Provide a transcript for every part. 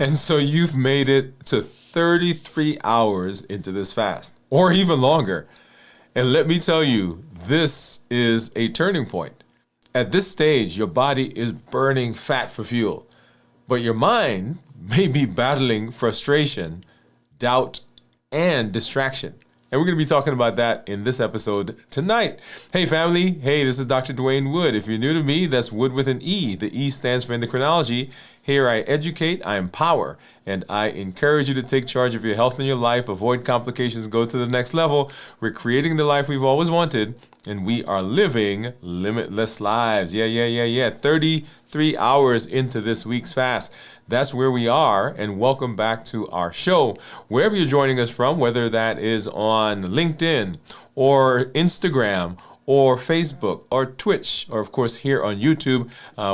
And so you've made it to 33 hours into this fast, or even longer. And let me tell you, this is a turning point. At this stage, your body is burning fat for fuel, but your mind may be battling frustration, doubt, and distraction. And we're going to be talking about that in this episode tonight. Hey, family. Hey, this is Dr. Dwain Woode. If you're new to me, that's Wood with an E. The E stands for endocrinology. Here I educate, I empower, and I encourage you to take charge of your health and your life, avoid complications, go to the next level. We're creating the life we've always wanted, and we are living limitless lives. Yeah. 33 hours into this week's fast. That's where we are, and welcome back to our show. Wherever you're joining us from, whether that is on LinkedIn or Instagram or Facebook or Twitch, or of course here on YouTube,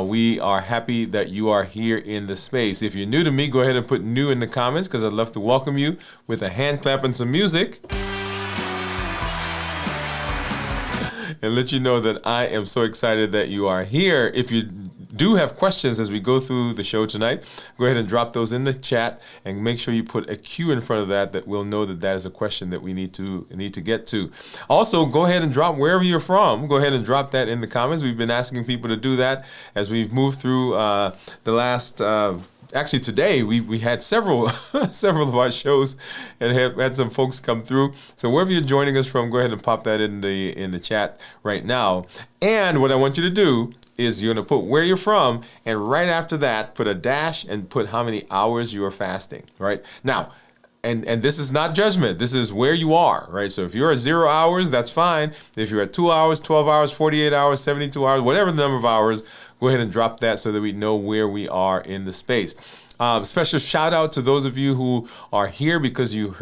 we are happy that you are here in the space. If you're new to me, go ahead and put new in the comments, because I'd love to welcome you with a hand clap and some music. And let you know that I am so excited that you are here. If you do have questions as we go through the show tonight, go ahead and drop those in the chat, and make sure you put a Q in front of that we'll know that that is a question that we need to get to. Also, go ahead and drop wherever you're from. Go ahead and drop that in the comments. We've been asking people to do that as we've moved through the last. Actually, today we had several of our shows and have had some folks come through. So wherever you're joining us from, go ahead and pop that in the chat right now. And what I want you to do is you're going to put where you're from, and right after that, put a dash and put how many hours you are fasting, right? Now, and this is not judgment. This is where you are, right? So if you're at 0 hours, that's fine. If you're at 2 hours, 12 hours, 48 hours, 72 hours, whatever the number of hours, go ahead and drop that so that we know where we are in the space. Special shout out to those of you who are here because you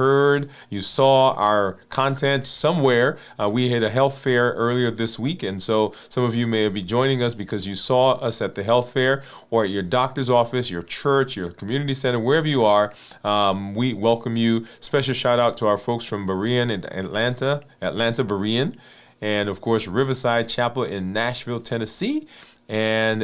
saw our content somewhere. We had a health fair earlier this week, and so some of you may be joining us because you saw us at the health fair or at your doctor's office, your church, your community center, wherever you are. We welcome you. Special shout out to our folks from Berean in Atlanta Berean, and of course Riverside Chapel in Nashville, Tennessee, and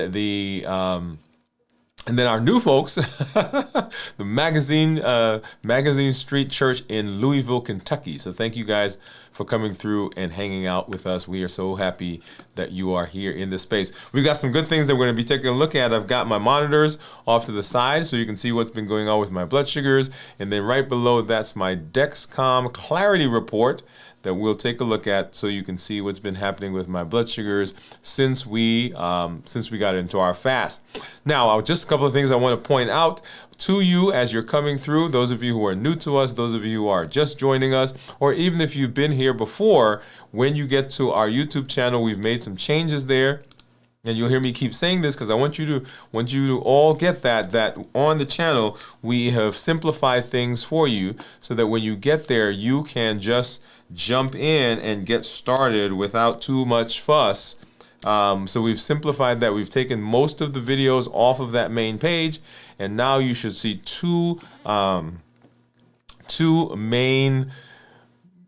and then our new folks, the Magazine Street Church in Louisville, Kentucky. So thank you guys for coming through and hanging out with us. We are so happy that you are here in this space. We've got some good things that we're going to be taking a look at. I've got my monitors off to the side so you can see what's been going on with my blood sugars. And then right below, that's my Dexcom Clarity Report that we'll take a look at so you can see what's been happening with my blood sugars since we got into our fast. Now, just a couple of things I want to point out to you as you're coming through, those of you who are new to us, those of you who are just joining us, or even if you've been here before, when you get to our YouTube channel, we've made some changes there. And you'll hear me keep saying this because I want you to all get that on the channel, we have simplified things for you so that when you get there, you can just jump in and get started without too much fuss. So we've simplified that. We've taken most of the videos off of that main page, and now you should see two main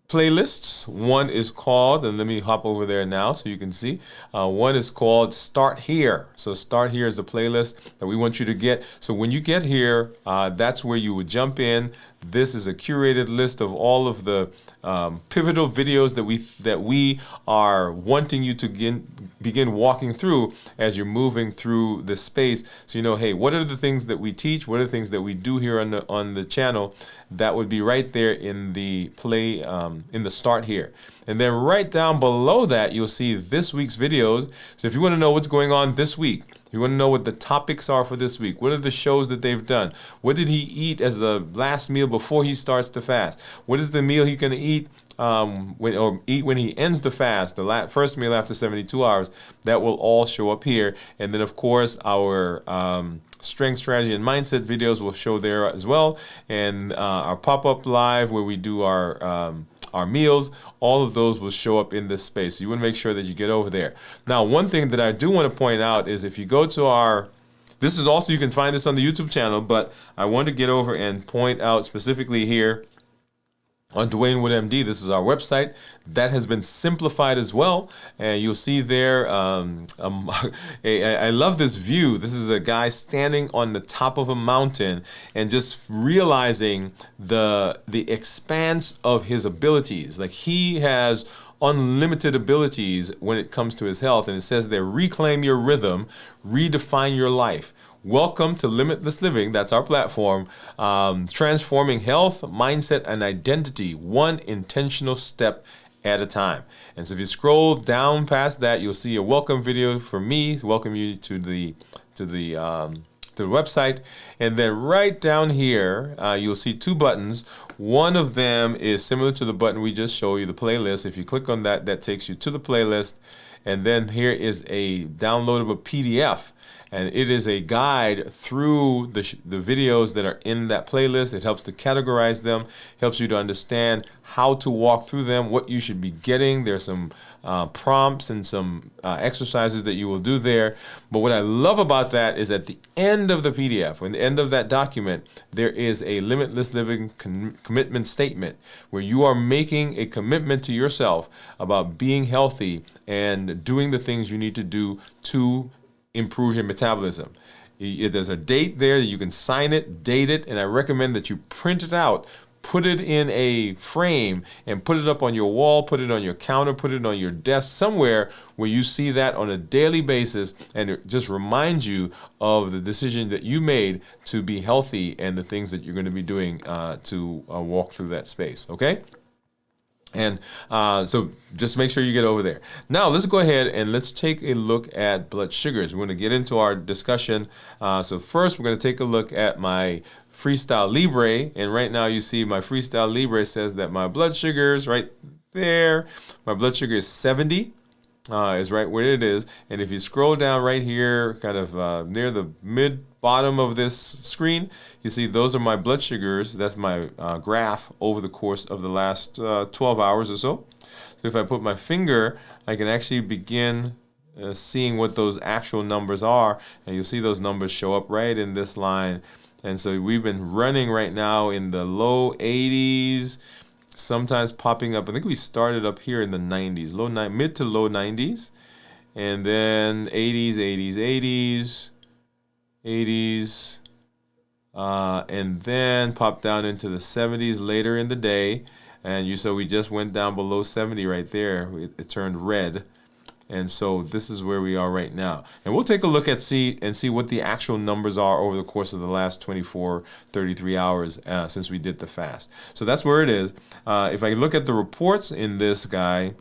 playlists. One is called, and let me hop over there now so you can see. One is called Start Here. So Start Here is the playlist that we want you to get. So when you get here, that's where you would jump in. This is a curated list of all of the pivotal videos that we are wanting you to begin walking through as you're moving through this space. So you know, hey, what are the things that we teach? What are the things that we do here on the channel? That would be right there in the in the Start Here. And then right down below that, you'll see this week's videos. So if you want to know what's going on this week, you want to know what the topics are for this week. What are the shows that they've done? What did he eat as the last meal before he starts the fast? What is the meal he's going to eat when he ends the fast, the first meal after 72 hours? That will all show up here. And then, of course, our strength, strategy, and mindset videos will show there as well. And our pop-up live where we do our meals, all of those will show up in this space. So you want to make sure that you get over there. Now, one thing that I do want to point out is if you go to this is also, you can find this on the YouTube channel, but I want to get over and point out specifically here on Dwain Woode MD. This is our website that has been simplified as well, and you'll see there. I love this view. This is a guy standing on the top of a mountain and just realizing the expanse of his abilities. Like, he has unlimited abilities when it comes to his health, and it says there, reclaim your rhythm, redefine your life. Welcome to Limitless Living. That's our platform. Transforming health, mindset, and identity, one intentional step at a time. And so if you scroll down past that, you'll see a welcome video from me to welcome you to the website. And then right down here, you'll see two buttons. One of them is similar to the button we just showed you, the playlist. If you click on that, that takes you to the playlist. And then here is a downloadable PDF. And it is a guide through the videos that are in that playlist. It helps to categorize them, helps you to understand how to walk through them, what you should be getting. There's some prompts and some exercises that you will do there. But what I love about that is at the end of the PDF, at the end of that document, there is a Limitless Living commitment statement where you are making a commitment to yourself about being healthy and doing the things you need to do to improve your metabolism. There's a date there that you can sign it, date it, and I recommend that you print it out, put it in a frame, and put it up on your wall, put it on your counter, put it on your desk, somewhere where you see that on a daily basis, and it just reminds you of the decision that you made to be healthy and the things that you're going to be doing to walk through that space, okay? And so just make sure you get over there. Now let's go ahead and let's take a look at blood sugars. We're going to get into our discussion. So first we're going to take a look at my Freestyle Libre. And right now you see my Freestyle Libre says that my blood sugars right there, my blood sugar is 70. Is right where it is. And if you scroll down right here, kind of near the mid bottom of this screen, you see those are my blood sugars. That's my graph over the course of the last 12 hours or so. So if I put my finger, I can actually begin seeing what those actual numbers are, and you'll see those numbers show up right in this line. And so we've been running right now in the low 80s, sometimes popping up. I think we started up here in the 90s, mid to low 90s, and then 80s, 80s, 80s, 80s, and then popped down into the 70s later in the day. And you saw we just went down below 70 right there. It turned red. And so this is where we are right now. And we'll take a look at see what the actual numbers are over the course of the last 24, 33 hours since we did the fast. So that's where it is. If I look at the reports in this guy,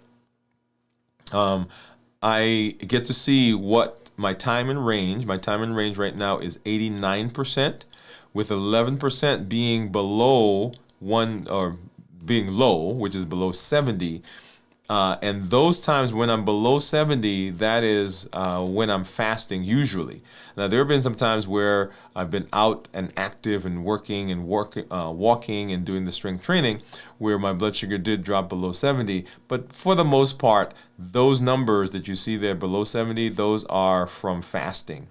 I get to see what my time in range right now is 89%, with 11% being below one, or being low, which is below 70. And those times when I'm below 70, that is when I'm fasting usually. Now, there have been some times where I've been out and active and working and walking and doing the strength training where my blood sugar did drop below 70. But for the most part, those numbers that you see there below 70, those are from fasting.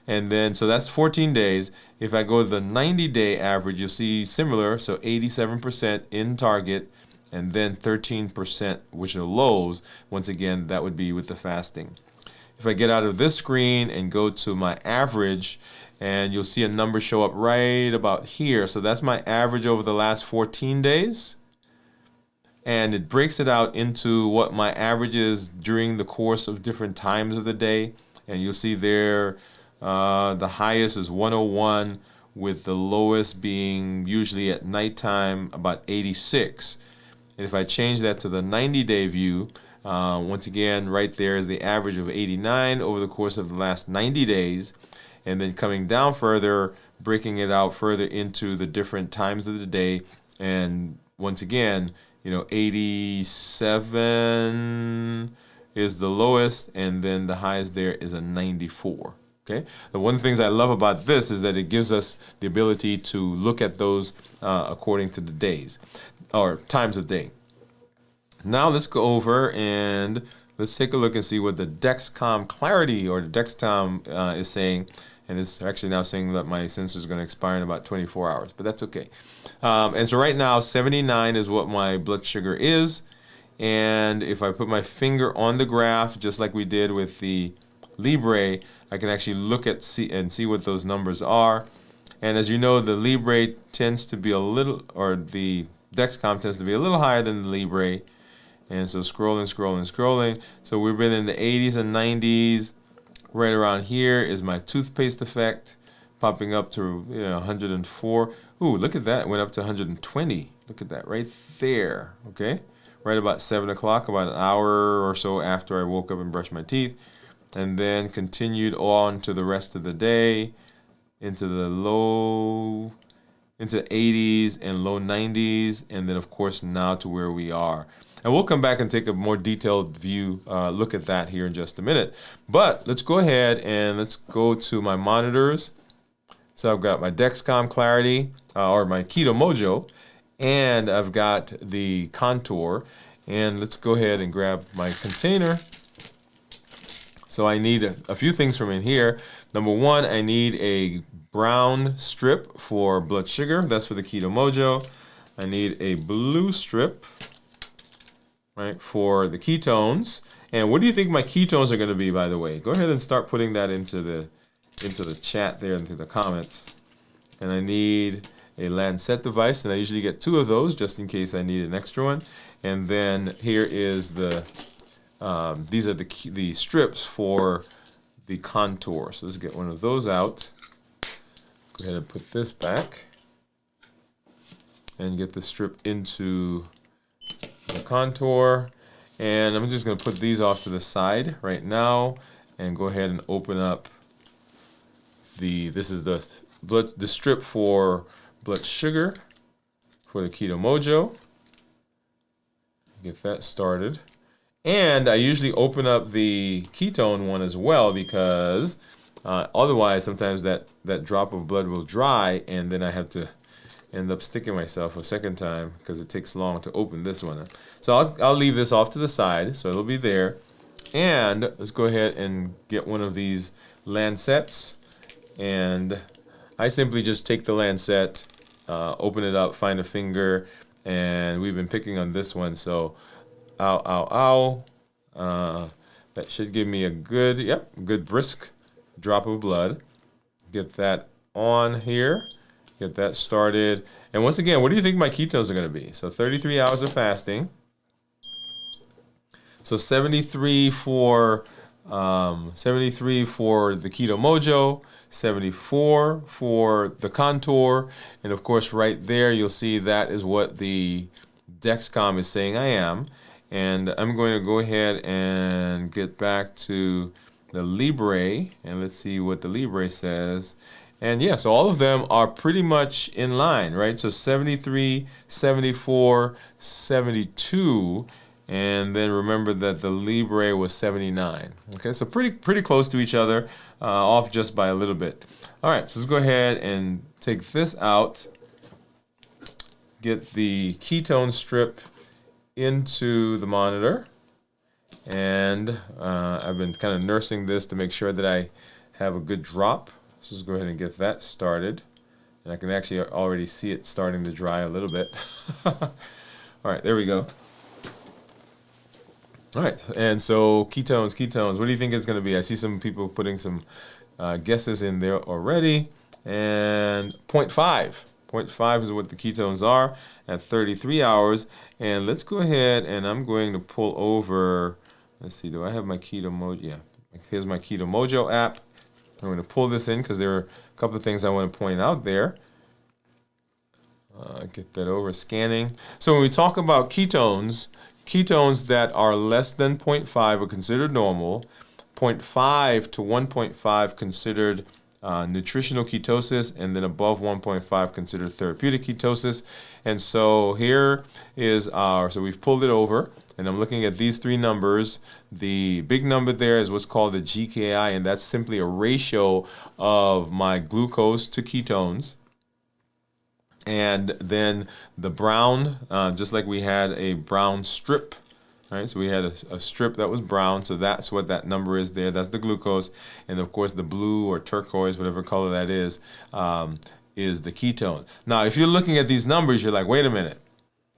And then, so that's 14 days. If I go to the 90-day average, you'll see similar, so 87% in target, and then 13%, which are lows. Once again, that would be with the fasting. If I get out of this screen and go to my average, and you'll see a number show up right about here. So that's my average over the last 14 days. And it breaks it out into what my average is during the course of different times of the day. And you'll see there, the highest is 101, with the lowest being usually at nighttime about 86. And if I change that to the 90-day view, once again, right there is the average of 89 over the course of the last 90 days. And then coming down further, breaking it out further into the different times of the day. And once again, 87 is the lowest, and then the highest there is a 94. Okay. The one of the things I love about this is that it gives us the ability to look at those according to the days or times of day. Now let's go over and let's take a look and see what the Dexcom Clarity or the Dexcom is saying. and it's actually now saying that my sensor is going to expire in about 24 hours, but that's okay. And so right now 79 is what my blood sugar is, and if I put my finger on the graph just like we did with the Libre, I can actually look at see what those numbers are. And as you know, the Libre tends to be a little, or the Dexcom tends to be a little higher than the Libre. And so scrolling. So we've been in the 80s and 90s. Right around here is my toothpaste effect, popping up to 104. Ooh, look at that. It went up to 120. Look at that right there. Okay, right about 7 o'clock, about an hour or so after I woke up and brushed my teeth, and then continued on to the rest of the day into the 80s and low 90s, and then of course now to where we are. And we'll come back and take a more detailed view, look at that here in just a minute. But let's go ahead and let's go to my monitors. So I've got my Dexcom Clarity, or my Keto Mojo, and I've got the Contour. And let's go ahead and grab my container. So I need a few things from in here. Number one, I need a brown strip for blood sugar. That's for the Keto Mojo. I need a blue strip, right, for the ketones. And what do you think my ketones are going to be, by the way? Go ahead and start putting that into the chat there, into the comments. And I need a Lancet device, and I usually get 2 of those just in case I need an extra one. And then here is the these are the strips for the Contour. So let's get one of those out. Go ahead and put this back and get the strip into the Contour. And I'm just going to put these off to the side right now and go ahead and open up this is the strip for blood sugar for the Keto Mojo. Get that started. And I usually open up the ketone one as well, because otherwise sometimes that drop of blood will dry, and then I have to end up sticking myself a second time because it takes long to open this one. So I'll leave this off to the side, so it'll be there. And let's go ahead and get one of these Lancets. And I simply just take the Lancet, open it up, find a finger, and we've been picking on this one, so ow. That should give me a good brisk drop of blood. Get that on here, get that started. And once again, what do you think my ketones are going to be? So 33 hours of fasting. So 73 for the Keto Mojo, 74 for the Contour, and of course right there you'll see that is what the Dexcom is saying I am. And I'm going to go ahead and get back to the Libre, and let's see what the Libre says. And yeah, so all of them are pretty much in line, right? So 73, 74, 72, and then remember that the Libre was 79. Okay, so pretty close to each other, off just by a little bit. All right, so let's go ahead and take this out, get the ketone strip into the monitor, and I've been kind of nursing this to make sure that I have a good drop. So let's go ahead and get that started, and I can actually already see it starting to dry a little bit. All right, there we go. All right, and so ketones, what do you think it's going to be? I see some people putting some guesses in there already, and 0.5. 0.5 is what the ketones are at 33 hours. And let's go ahead, and I'm going to pull over. Let's see, do I have my Keto Mojo? Yeah, here's my Keto Mojo app. I'm going to pull this in because there are a couple of things I want to point out there. Get that over, scanning. So when we talk about ketones that are less than 0.5 are considered normal. 0.5 to 1.5 considered nutritional ketosis, and then above 1.5 considered therapeutic ketosis. And so here is so we've pulled it over, and I'm looking at these 3 numbers. The big number there is what's called the GKI, and that's simply a ratio of my glucose to ketones. And then the brown, just like we had a brown strip All right, so we had a strip that was brown, so that's what that number is there. That's the glucose, and of course the blue or turquoise, whatever color that is the ketone. Now, if you're looking at these numbers, you're like, wait a minute.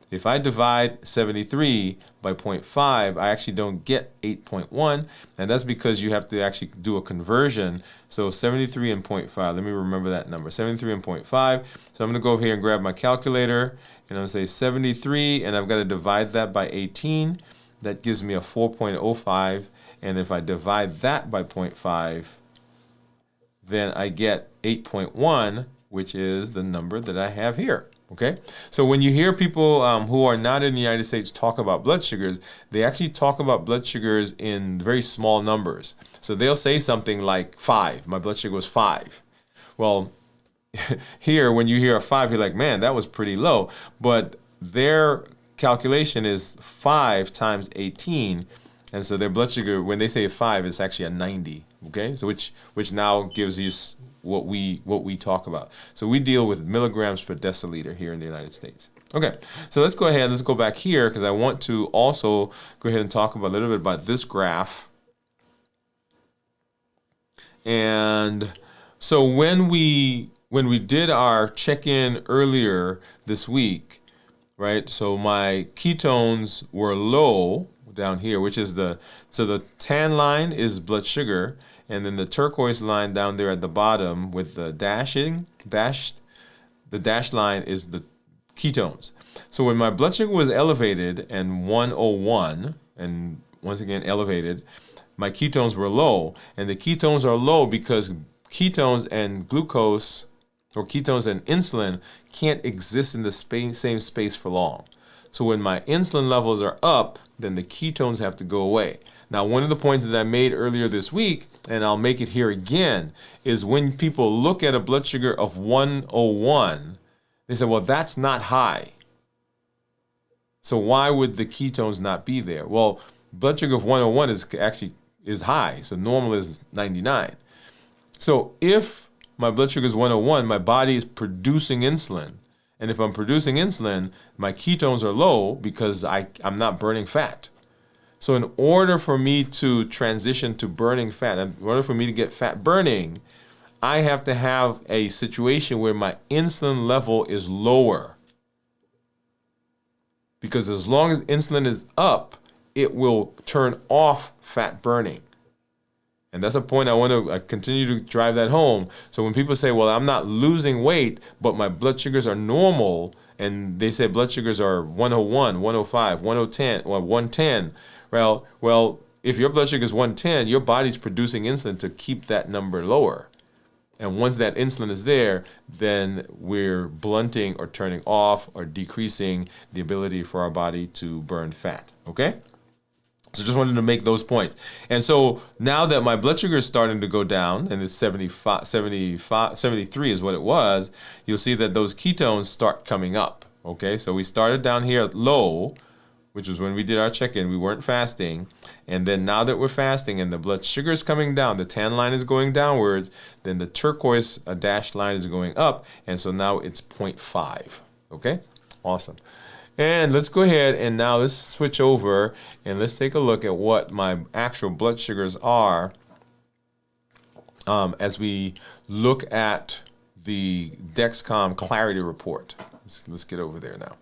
If I divide 73 by 0.5, I actually don't get 8.1, and that's because you have to actually do a conversion. So 73 and 0.5, let me remember that number, 73 and 0.5. So I'm going to go over here and grab my calculator, and I'm going to say 73, and I've got to divide that by 18. That gives me a 4.05, and if I divide that by 0.5, then I get 8.1, which is the number that I have here. Okay, so when you hear people who are not in the United States talk about blood sugars, they actually talk about blood sugars in very small numbers. So they'll say something like 5. My blood sugar was 5. Well, here, when you hear a 5, you're like, man, that was pretty low. But their calculation is 5 times 18. And so their blood sugar, when they say 5, it's actually a 90. Okay, so which now gives you what we talk about. So we deal with milligrams per deciliter here in the United States. Okay, so let's go ahead, let's go back here because I want to also go ahead and talk about a little bit about this graph. And so when we did our check-in earlier this week, right? So my ketones were low down here, which is the tan line is blood sugar. And then the turquoise line down there at the bottom with the dashed line is the ketones. So when my blood sugar was elevated and 101, and once again elevated, my ketones were low. And the ketones are low because ketones and glucose, or ketones and insulin, can't exist in the same space for long. So when my insulin levels are up, then the ketones have to go away. Now, one of the points that I made earlier this week, and I'll make it here again, is when people look at a blood sugar of 101, they say, well, that's not high. So why would the ketones not be there? Well, blood sugar of 101 is high, so normal is 99. So if my blood sugar is 101, my body is producing insulin. And if I'm producing insulin, my ketones are low because I'm not burning fat. So in order for me to transition to burning fat, in order for me to get fat burning, I have to have a situation where my insulin level is lower. Because as long as insulin is up, it will turn off fat burning. And that's a point I want to continue to drive that home. So when people say, well, I'm not losing weight, but my blood sugars are normal, and they say blood sugars are 101, 105, 110, or 110, well, if your blood sugar is 110, your body's producing insulin to keep that number lower. And once that insulin is there, then we're blunting or turning off or decreasing the ability for our body to burn fat, okay? So just wanted to make those points. And so now that my blood sugar is starting to go down, and it's 73 is what it was, you'll see that those ketones start coming up, okay? So we started down here at low, which was when we did our check-in. We weren't fasting. And then now that we're fasting and the blood sugar is coming down, the tan line is going downwards, then the turquoise dashed line is going up. And so now it's 0.5. Okay? Awesome. And let's go ahead and now let's switch over and let's take a look at what my actual blood sugars are as we look at the Dexcom Clarity Report. Let's get over there now.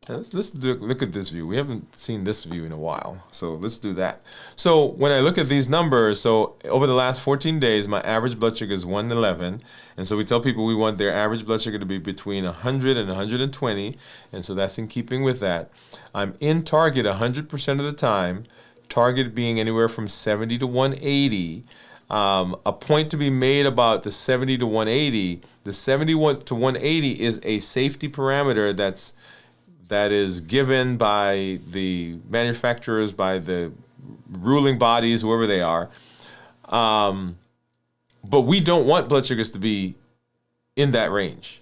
Let's look at this view. We haven't seen this view in a while, so let's do that. So when I look at these numbers, so over the last 14 days, my average blood sugar is 111, and so we tell people we want their average blood sugar to be between 100 and 120, and so that's in keeping with that. I'm in target 100% of the time, target being anywhere from 70 to 180. A point to be made about the 70 to 180. The 71 to 180 is a safety parameter that is given by the manufacturers, by the ruling bodies, whoever they are. But we don't want blood sugars to be in that range.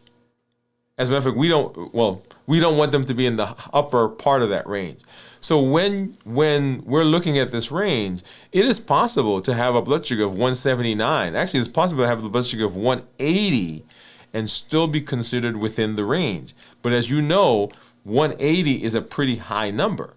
As a matter of fact, we don't want them to be in the upper part of that range. So when we're looking at this range, it is possible to have a blood sugar of 179. Actually, it's possible to have a blood sugar of 180 and still be considered within the range. But as you know, 180 is a pretty high number.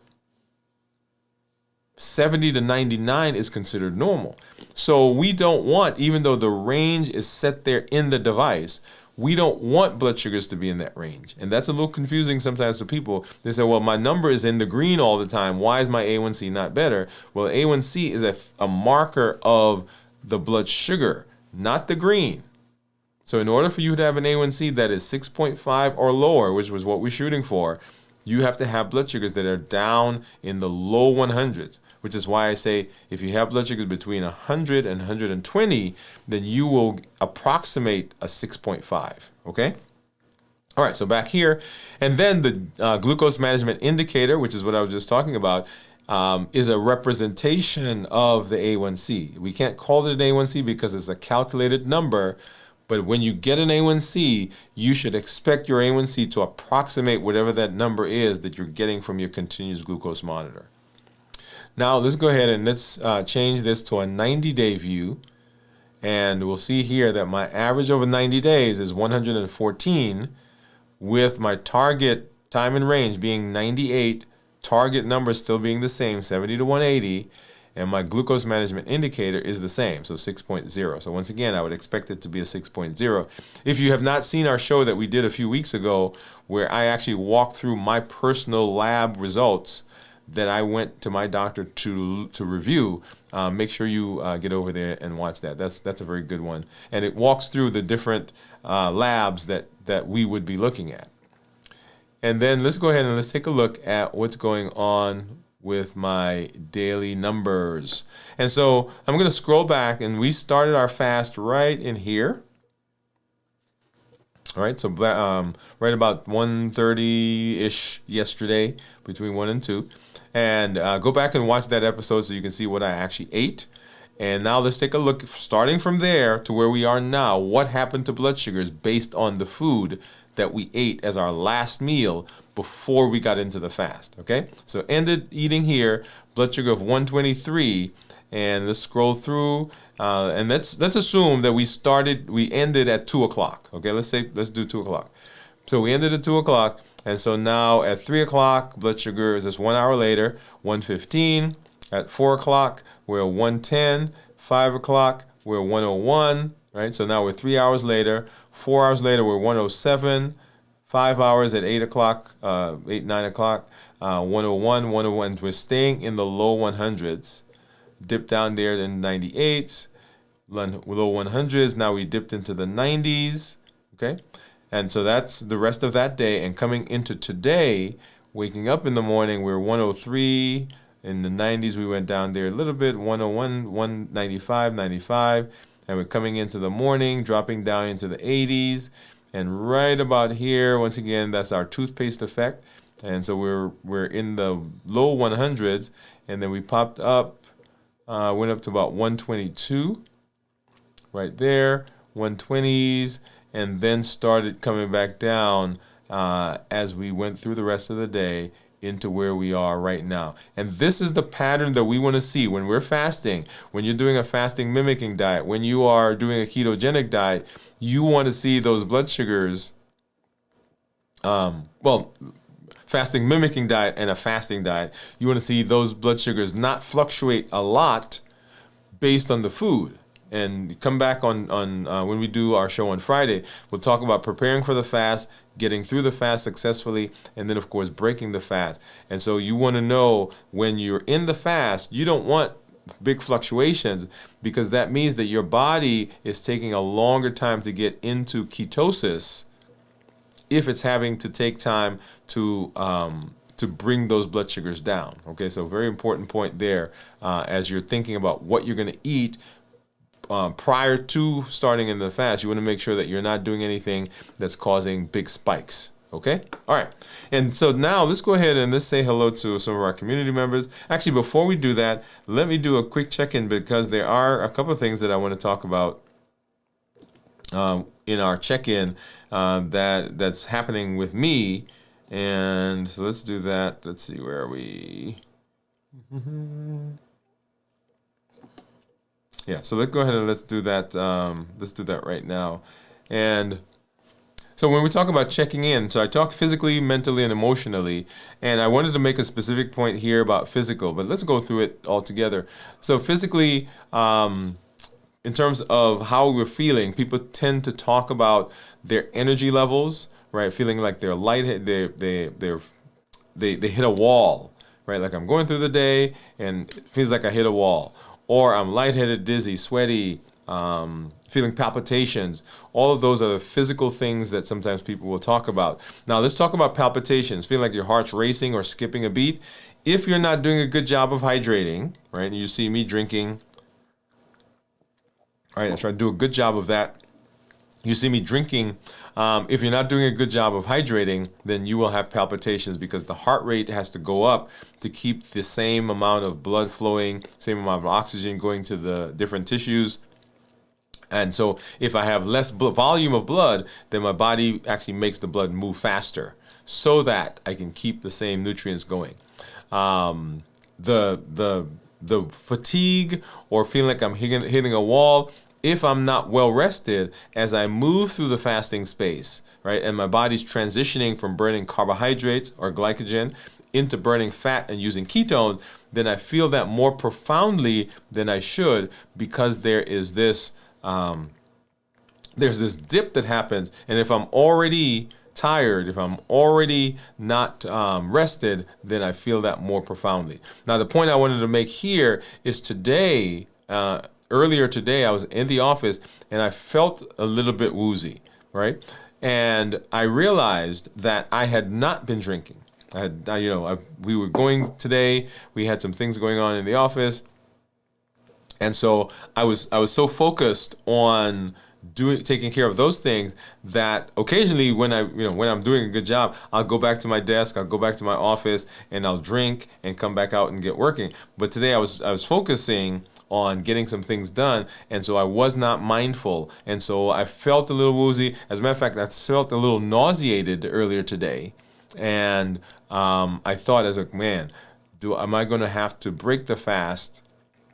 70 to 99 is considered normal. So we don't want, even though the range is set there in the device, we don't want blood sugars to be in that range. And that's a little confusing sometimes for people. They say, well, my number is in the green all the time. Why is my A1C not better? Well, A1C is a marker of the blood sugar, not the green. So in order for you to have an A1C that is 6.5 or lower, which was what we're shooting for, you have to have blood sugars that are down in the low 100s, which is why I say if you have blood sugars between 100 and 120, then you will approximate a 6.5, okay? All right, so back here. And then the glucose management indicator, which is what I was just talking about, is a representation of the A1C. We can't call it an A1C because it's a calculated number. But when you get an A1C, you should expect your A1C to approximate whatever that number is that you're getting from your continuous glucose monitor. Now, let's go ahead and let's change this to a 90-day view. And we'll see here that my average over 90 days is 114, with my target time and range being 98, target number still being the same, 70 to 180. And my glucose management indicator is the same, so 6.0. So once again, I would expect it to be a 6.0. If you have not seen our show that we did a few weeks ago, where I actually walked through my personal lab results that I went to my doctor to review, make sure you get over there and watch that. That's a very good one. And it walks through the different labs that we would be looking at. And then let's go ahead and let's take a look at what's going on with my daily numbers. And so I'm going to scroll back, and we started our fast right in here. All right, so right about 1:30-ish yesterday, between 1 and 2. And go back and watch that episode so you can see what I actually ate. And now let's take a look, starting from there to where we are now, what happened to blood sugars based on the food that we ate as our last meal before we got into the fast, okay? So ended eating here, blood sugar of 123, and let's scroll through, and let's assume that we ended at 2 o'clock, okay? Let's do 2 o'clock. So we ended at 2 o'clock, and so now at 3 o'clock, blood sugar is just 1 hour later, 115. At 4 o'clock, we're 110. 5 o'clock, we're 101, right? So now we're 3 hours later. 4 hours later, we're 107. 5 hours at 8 o'clock, 9 o'clock, 101, 101. We're staying in the low 100s. Dipped down there in 98s, low 100s. Now we dipped into the 90s, okay? And so that's the rest of that day. And coming into today, waking up in the morning, we're 103. In the 90s, we went down there a little bit, 101, 195, 95. And we're coming into the morning, dropping down into the 80s. And right about here, once again, that's our toothpaste effect. And so we're in the low 100s. And then we popped up, went up to about 122, right there, 120s, and then started coming back down as we went through the rest of the day into where we are right now. And this is the pattern that we want to see when we're fasting, when you're doing a fasting mimicking diet, when you are doing a ketogenic diet. You want to see those blood sugars, fasting mimicking diet and a fasting diet, you want to see those blood sugars not fluctuate a lot based on the food. And come back on when we do our show on Friday, we'll talk about preparing for the fast, getting through the fast successfully, and then, of course, breaking the fast. And so you want to know when you're in the fast, you don't want big fluctuations, because that means that your body is taking a longer time to get into ketosis if it's having to take time to bring those blood sugars down. Okay, so very important point there as you're thinking about what you're going to eat. Prior to starting in the fast, you want to make sure that you're not doing anything that's causing big spikes. Okay? All right. And so now let's go ahead and let's say hello to some of our community members. Actually, before we do that, let me do a quick check-in, because there are a couple of things that I want to talk about in our check-in that's happening with me. And so let's do that. Let's see, where are we? Yeah, so let's go ahead and let's do that. Let's do that right now. And So when we talk about checking in, so I talk physically, mentally, and emotionally, and I wanted to make a specific point here about physical, but let's go through it all together. So physically, in terms of how we're feeling, people tend to talk about their energy levels, right? Feeling like they're lightheaded, they hit a wall, right? Like I'm going through the day and it feels like I hit a wall, or I'm lightheaded, dizzy, sweaty, feeling palpitations. All of those are the physical things that sometimes people will talk about. Now let's talk about palpitations, feeling like your heart's racing or skipping a beat. If you're not doing a good job of hydrating, right? And you see me drinking, all right, I try to do a good job of that. You see me drinking. If you're not doing a good job of hydrating, then you will have palpitations because the heart rate has to go up to keep the same amount of blood flowing, same amount of oxygen going to the different tissues. And so if I have less volume of blood, then my body actually makes the blood move faster so that I can keep the same nutrients going. The fatigue or feeling like I'm hitting a wall, if I'm not well rested, as I move through the fasting space, right, and my body's transitioning from burning carbohydrates or glycogen into burning fat and using ketones, then I feel that more profoundly than I should because there's this dip that happens, and if I'm already tired, if I'm already not rested, then I feel that more profoundly. Now, the point I wanted to make here is today, earlier today, I was in the office and I felt a little bit woozy, right? And I realized that I had not been drinking. We were going today. We had some things going on in the office, and so I was so focused on taking care of those things that occasionally when I'm doing a good job, I'll go back to my desk, I'll go back to my office, and I'll drink and come back out and get working. But today I was focusing on getting some things done, and so I was not mindful, and so I felt a little woozy. As a matter of fact, I felt a little nauseated earlier today, and I thought, as a man, am I going to have to break the fast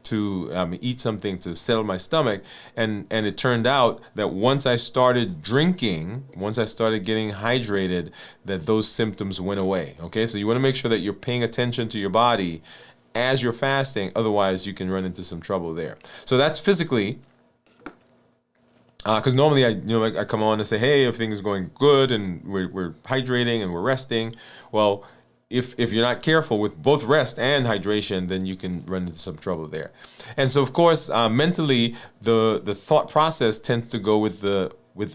to eat something to settle my stomach? And it turned out that once I started drinking, once I started getting hydrated, that those symptoms went away. Okay, so you want to make sure that you're paying attention to your body as you're fasting, otherwise you can run into some trouble there. So that's physically, because normally I come on and say, hey, everything is going good and we're hydrating and we're resting. Well, if you're not careful with both rest and hydration, then you can run into some trouble there. And so, of course, mentally, the thought process tends to go with the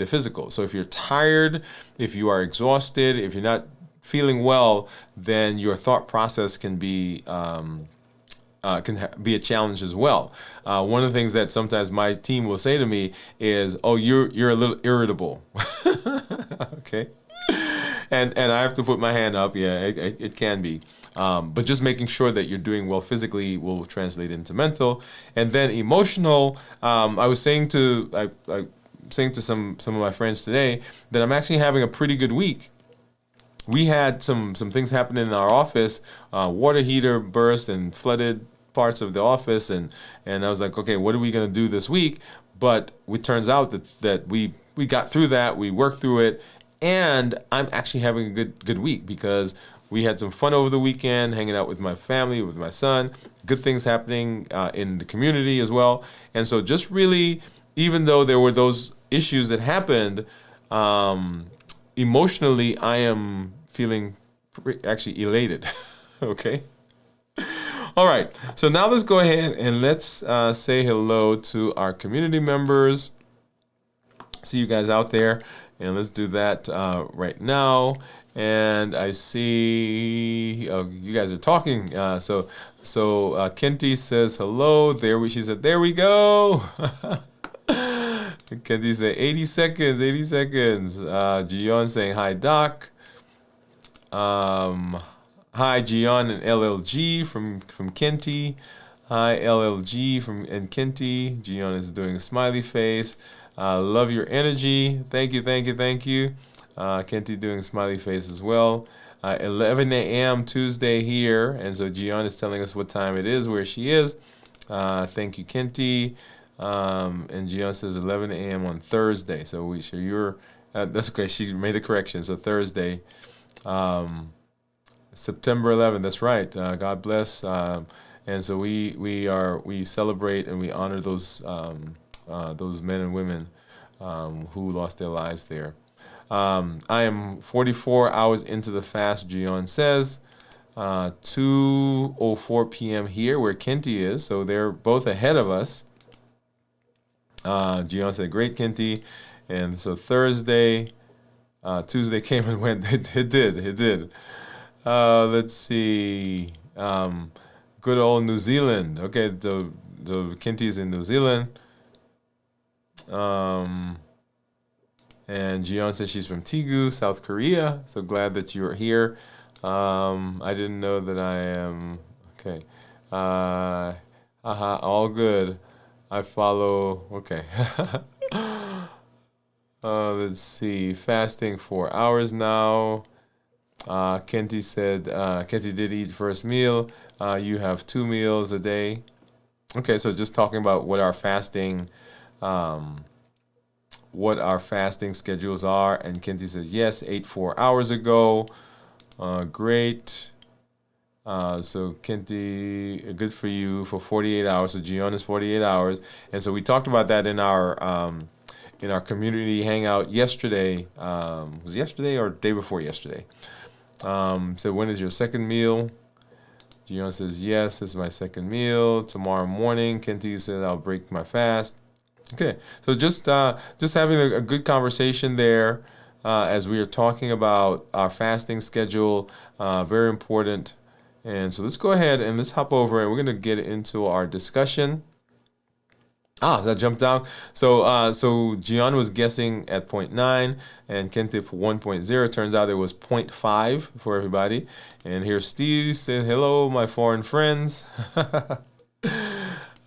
physical. So if you're tired, if you are exhausted, if you're not feeling well, then your thought process can be a challenge as well. One of the things that sometimes my team will say to me is, "Oh, you're a little irritable." Okay, and I have to put my hand up. Yeah, it can be, but just making sure that you're doing well physically will translate into mental, and then emotional. I was saying to some of my friends today that I'm actually having a pretty good week. We had some things happening in our office. Water heater burst and flooded parts of the office, and I was like, okay, what are we going to do this week? But it turns out that we got through that. We worked through it, and I'm actually having a good week because we had some fun over the weekend, hanging out with my family, with my son. Good things happening in the community as well. And so just really, even though there were those issues that happened, emotionally, I am feeling actually elated. Okay. All right. So now let's go ahead and let's say hello to our community members. See you guys out there. And let's do that right now. And I see you guys are talking. So Kenty says hello. She said, there we go. Kenty said 80 seconds. Gion saying hi, Doc. Hi, Gion and LLG from Kenty. Hi, LLG and Kenty. Gion is doing a smiley face. Love your energy. Thank you. Kenty doing a smiley face as well. 11 a.m. Tuesday here, and so Gion is telling us what time it is, where she is. Thank you, Kenty. And Gion says 11 a.m. on Thursday. So you're That's okay. She made a correction. So Thursday, September 11th. That's right. God bless. And so we celebrate and we honor those men and women who lost their lives there. I am 44 hours into the fast, Gion says. 2:04 p.m. here where Kenty is, so they're both ahead of us. Gion said, great, Kenty. And so Thursday, Tuesday came and went. It did. Let's see. Good old New Zealand. Okay, the Kenty is in New Zealand. And Gion says she's from Daegu, South Korea. So glad that you're here. I didn't know that I am. Okay. All good. I follow. Okay. Let's see. Fasting 4 hours now. Kenty said, Kenty did eat first meal. You have 2 meals a day. Okay, so just talking about what our fasting schedules are. And Kenty says, yes, ate 4 hours ago. Great. So Kenty, good for you for 48 hours. So Gion is 48 hours. And so we talked about that in our community hangout yesterday. Was it yesterday or day before yesterday? So when is your second meal? Gion says, yes, this is my second meal. Tomorrow morning. Kenty says, I'll break my fast. Okay. So just having a good conversation there. As we are talking about our fasting schedule, very important. And so let's go ahead and let's hop over and we're going to get into our discussion. That jumped out. So Gion was guessing at 0.9 and Kenty for 1.0. Turns out it was 0.5 for everybody. And here's Steve saying, hello, my foreign friends.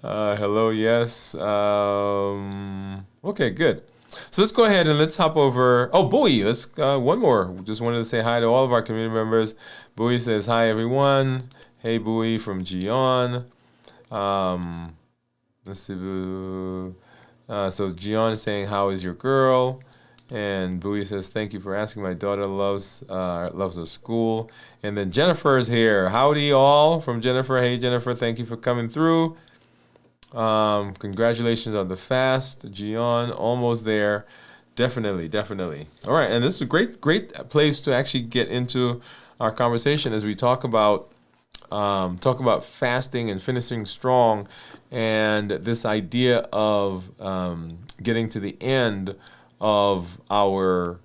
Hello, yes. Okay, good. So let's go ahead and let's hop over. Oh, Bowie, let's one more. Just wanted to say hi to all of our community members. Bowie says, hi, everyone. Hey, Bowie from Gion. Let's see. So Gion is saying, how is your girl? And Bowie says, thank you for asking. My daughter loves her school. And then Jennifer is here. Howdy, all from Jennifer. Hey, Jennifer, thank you for coming through. Congratulations on the fast, Gion. Almost there. Definitely. All right, and this is a great place to actually get into our conversation as we talk about fasting and finishing strong, and this idea of getting to the end of our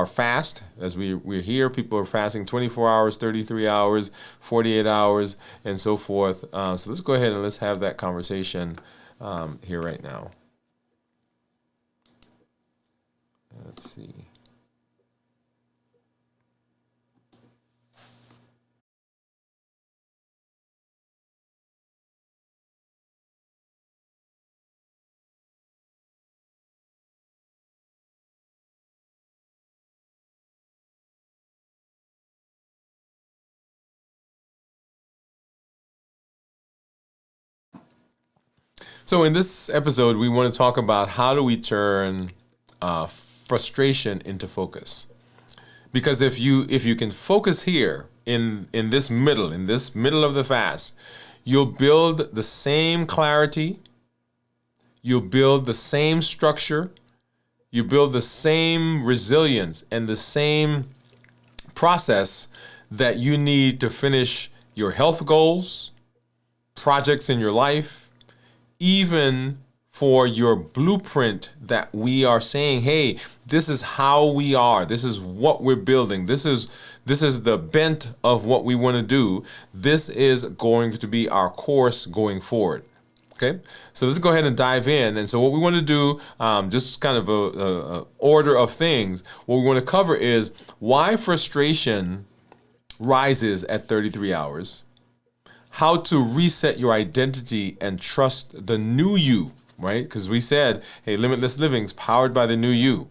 fast. As we're here, people are fasting 24 hours, 33 hours, 48 hours, and so forth. So let's go ahead and let's have that conversation here right now. Let's see. So in this episode, we want to talk about how do we turn frustration into focus. Because if you can focus here in this middle of the fast, you'll build the same clarity, you'll build the same structure, you build the same resilience and the same process that you need to finish your health goals, projects in your life, even for your blueprint that we are saying, hey, this is how we are. This is what we're building. This is the bent of what we want to do. This is going to be our course going forward. Okay, so let's go ahead and dive in. And so what we want to do, just kind of a order of things, what we want to cover is why frustration rises at 33 hours, how to reset your identity and trust the new you, right? Because we said, hey, limitless living is powered by the new you.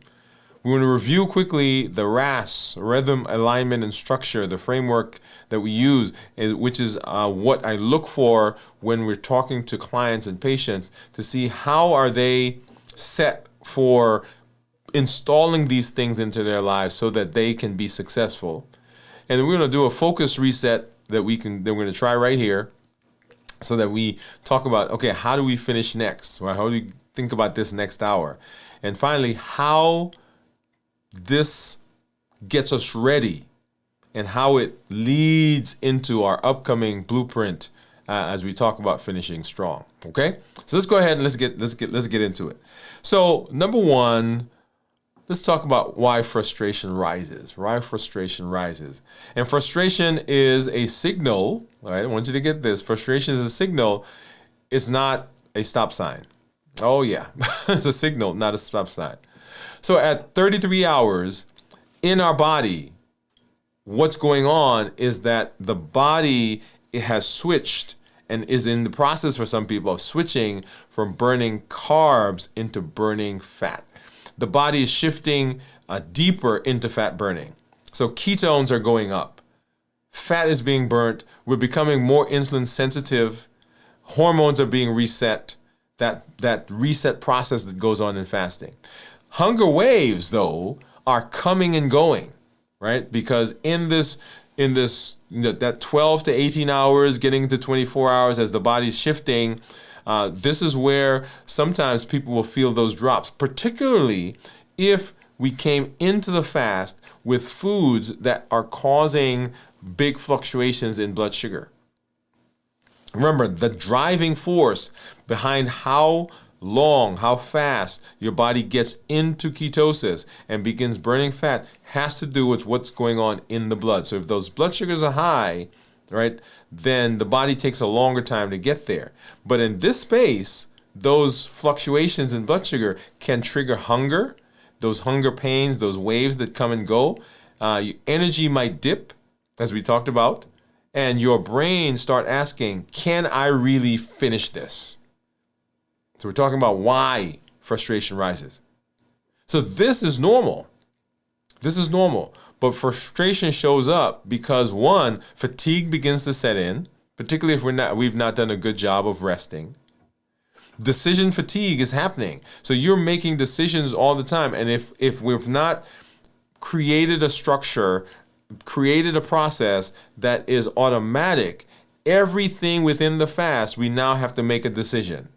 We want to review quickly the RAS, rhythm, alignment, and structure, the framework that we use, which is what I look for when we're talking to clients and patients to see how are they set for installing these things into their lives so that they can be successful. And we're going to do a focus reset that we're going to try right here, so that we talk about, okay, how do we finish next? Right? How do we think about this next hour? And finally, how this gets us ready and how it leads into our upcoming blueprint as we talk about finishing strong. Okay, so let's go ahead and let's get into it. So number one, let's talk about why frustration rises. Why frustration rises. And frustration is a signal. All right, I want you to get this. Frustration is a signal. It's not a stop sign. Oh yeah, it's a signal, not a stop sign. So at 33 hours in our body, what's going on is that the body, it has switched and is in the process for some people of switching from burning carbs into burning fat. The body is shifting deeper into fat burning. So ketones are going up. Fat is being burnt. We're becoming more insulin sensitive. Hormones are being reset. That reset process that goes on in fasting. Hunger waves, though, are coming and going, right? Because in that 12 to 18 hours, getting to 24 hours as the body's shifting, this is where sometimes people will feel those drops, particularly if we came into the fast with foods that are causing big fluctuations in blood sugar. Remember, the driving force behind how long, how fast your body gets into ketosis and begins burning fat has to do with what's going on in the blood. So if those blood sugars are high, right, then the body takes a longer time to get there. But in this space, those fluctuations in blood sugar can trigger hunger, those hunger pains, those waves that come and go. Your energy might dip, as we talked about, and your brain start asking, can I really finish this? So we're talking about why frustration rises. So this is normal. This is normal. But frustration shows up because, one, fatigue begins to set in, particularly if we've not done a good job of resting. Decision fatigue is happening. So you're making decisions all the time. And if we've not created a structure, created a process that is automatic, everything within the fast, we now have to make a decision.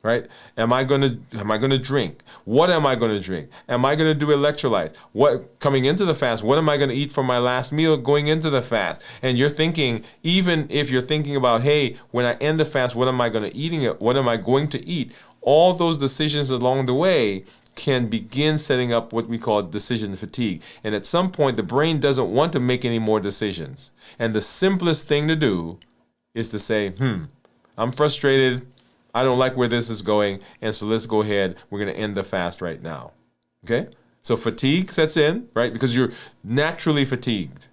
Right? Am I going to drink? What am I going to drink? Am I going to do electrolytes? What coming into the fast? What am I going to eat for my last meal going into the fast? And you're thinking, even if you're thinking about, hey, when I end the fast, what am I going to What am I going to eat? All those decisions along the way can begin setting up what we call decision fatigue. And at some point, the brain doesn't want to make any more decisions. And the simplest thing to do is to say, I'm frustrated. I don't like where this is going, and so let's go ahead. We're going to end the fast right now. Okay? So fatigue sets in, right? Because you're naturally fatigued.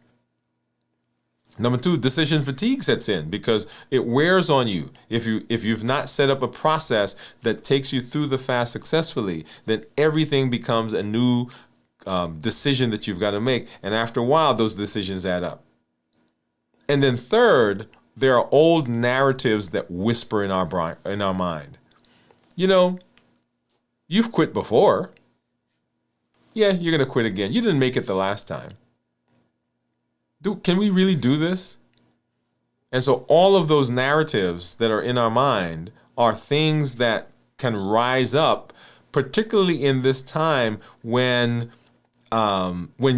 Number two, decision fatigue sets in because it wears on you. If you've not set up a process that takes you through the fast successfully, then everything becomes a new decision that you've got to make. And after a while, those decisions add up. And then third, there are old narratives that whisper in our mind. You know, you've quit before. Yeah, you're going to quit again. You didn't make it the last time. Can we really do this? And so all of those narratives that are in our mind are things that can rise up, particularly in this time when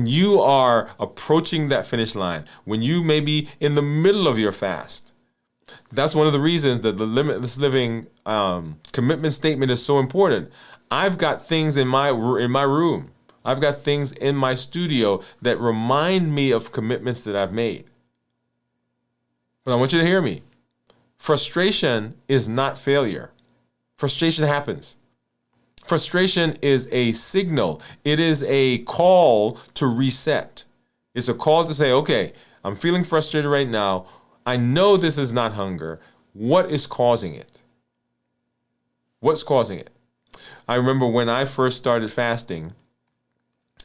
you are approaching that finish line, when you may be in the middle of your fast. That's one of the reasons that the Limitless Living commitment statement is so important. I've got things in my room. I've got things in my studio that remind me of commitments that I've made. But I want you to hear me. Frustration is not failure. Frustration happens. Frustration is a signal. It is a call to reset. It's a call to say, okay, I'm feeling frustrated right now. I know this is not hunger. What is causing it? What's causing it? I remember when I first started fasting,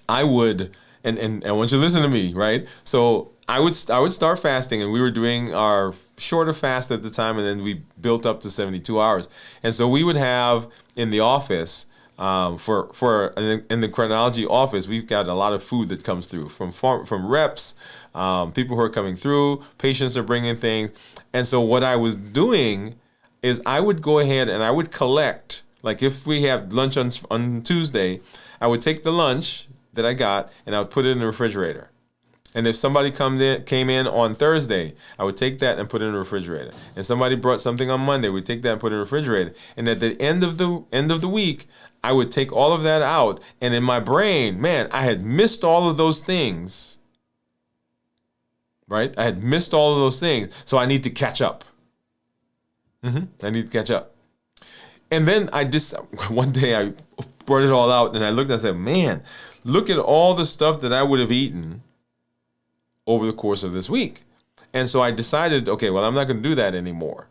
I would, and I want you to listen to me, right? So I would start fasting, and we were doing our shorter fast at the time, and then we built up to 72 hours. And so we would have in the office In the chronology office, we've got a lot of food that comes through from reps, people who are coming through, patients are bringing things. And so what I was doing is I would go ahead and I would collect, like if we have lunch on Tuesday, I would take the lunch that I got and I would put it in the refrigerator. And if somebody came in on Thursday, I would take that and put it in the refrigerator. And somebody brought something on Monday, we'd take that and put it in the refrigerator. And at the end of the week, I would take all of that out. And in my brain, man, I had missed all of those things. Right? I had missed all of those things. So I need to catch up. I need to catch up. And then one day I brought it all out and I looked and I said, man, look at all the stuff that I would have eaten over the course of this week. And so I decided, okay, well, I'm not going to do that anymore.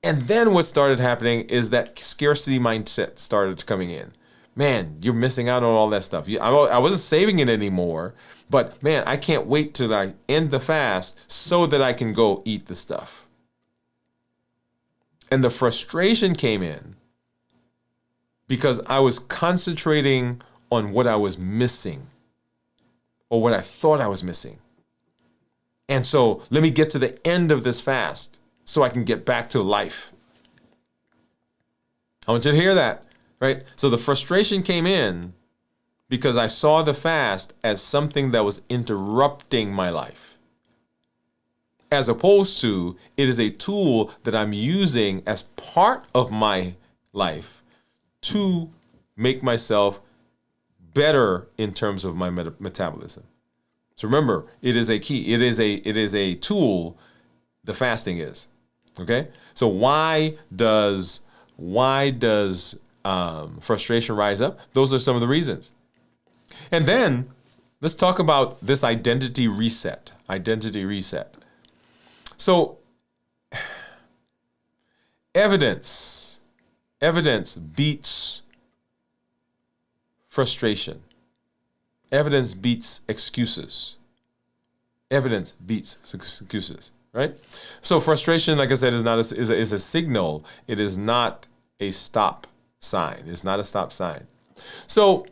And then what started happening is that scarcity mindset started coming in. Man, you're missing out on all that stuff. I wasn't saving it anymore, but man, I can't wait till I end the fast so that I can go eat the stuff. And the frustration came in because I was concentrating on what I was missing or what I thought I was missing. And so let me get to the end of this fast so I can get back to life. I want you to hear that, right? So the frustration came in because I saw the fast as something that was interrupting my life, as opposed to it is a tool that I'm using as part of my life to make myself better in terms of my metabolism. So remember, it is a key. It is a tool. The fasting is, okay. So why does frustration rise up? Those are some of the reasons. And then let's talk about this identity reset. Identity reset. So evidence beats frustration. Evidence beats excuses. Evidence beats excuses, right? So frustration, like I said, is a signal. It is not a stop sign. It's not a stop sign. So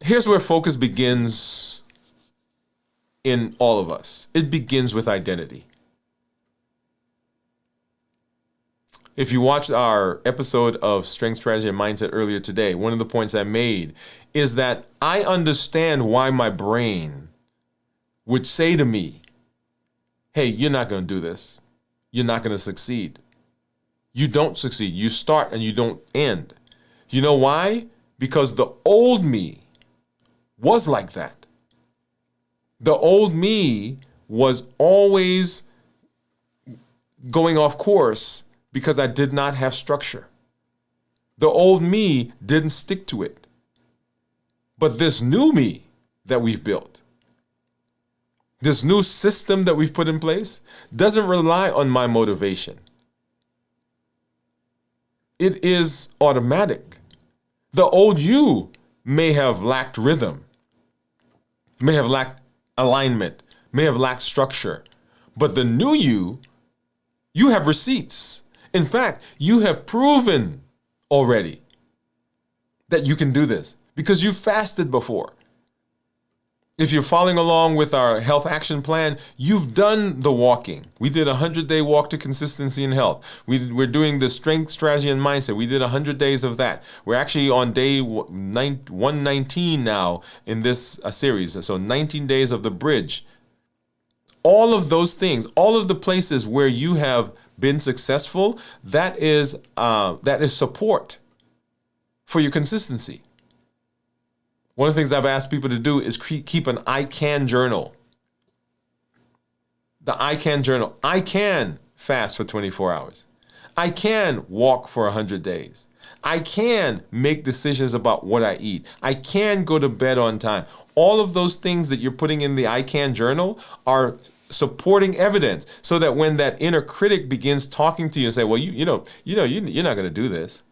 here's where focus begins in all of us. It begins with identity. If you watched our episode of Strength, Strategy, and Mindset earlier today, one of the points I made is that I understand why my brain would say to me, hey, you're not going to do this. You're not going to succeed. You don't succeed. You start and you don't end. You know why? Because the old me was like that. The old me was always going off course because I did not have structure. The old me didn't stick to it. But this new me that we've built, this new system that we've put in place, doesn't rely on my motivation. It is automatic. The old you may have lacked rhythm, may have lacked alignment, may have lacked structure. But the new you have receipts. In fact, you have proven already that you can do this because you fasted before. If you're following along with our health action plan, you've done the walking. We did a 100-day walk to consistency in health. We're doing the strength, strategy, and mindset. We did 100 days of that. We're actually on day 119 now in this series. So 19 days of the bridge. All of those things, all of the places where you have been successful, that is support for your consistency. One of the things I've asked people to do is keep an I can journal. The I can journal. I can fast for 24 hours. I can walk for 100 days. I can make decisions about what I eat. I can go to bed on time. All of those things that you're putting in the I can journal are supporting evidence, so that when that inner critic begins talking to you and say, well, you're not going to do this,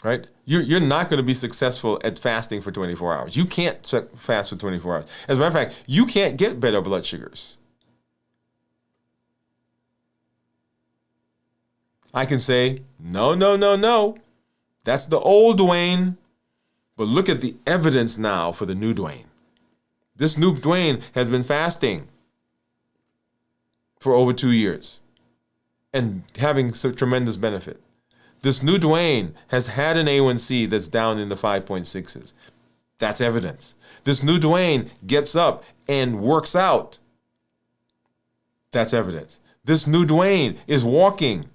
right? You're not going to be successful at fasting for 24 hours. You can't fast for 24 hours. As a matter of fact, you can't get better blood sugars. I can say, no, no, no, no. That's the old Dwain. But look at the evidence now for the new Dwain. This new Dwain has been fasting for over 2 years and having some tremendous benefit. This new Dwain has had an A1C that's down in the 5.6s. That's evidence. This new Dwain gets up and works out. That's evidence. This new Dwain is walking.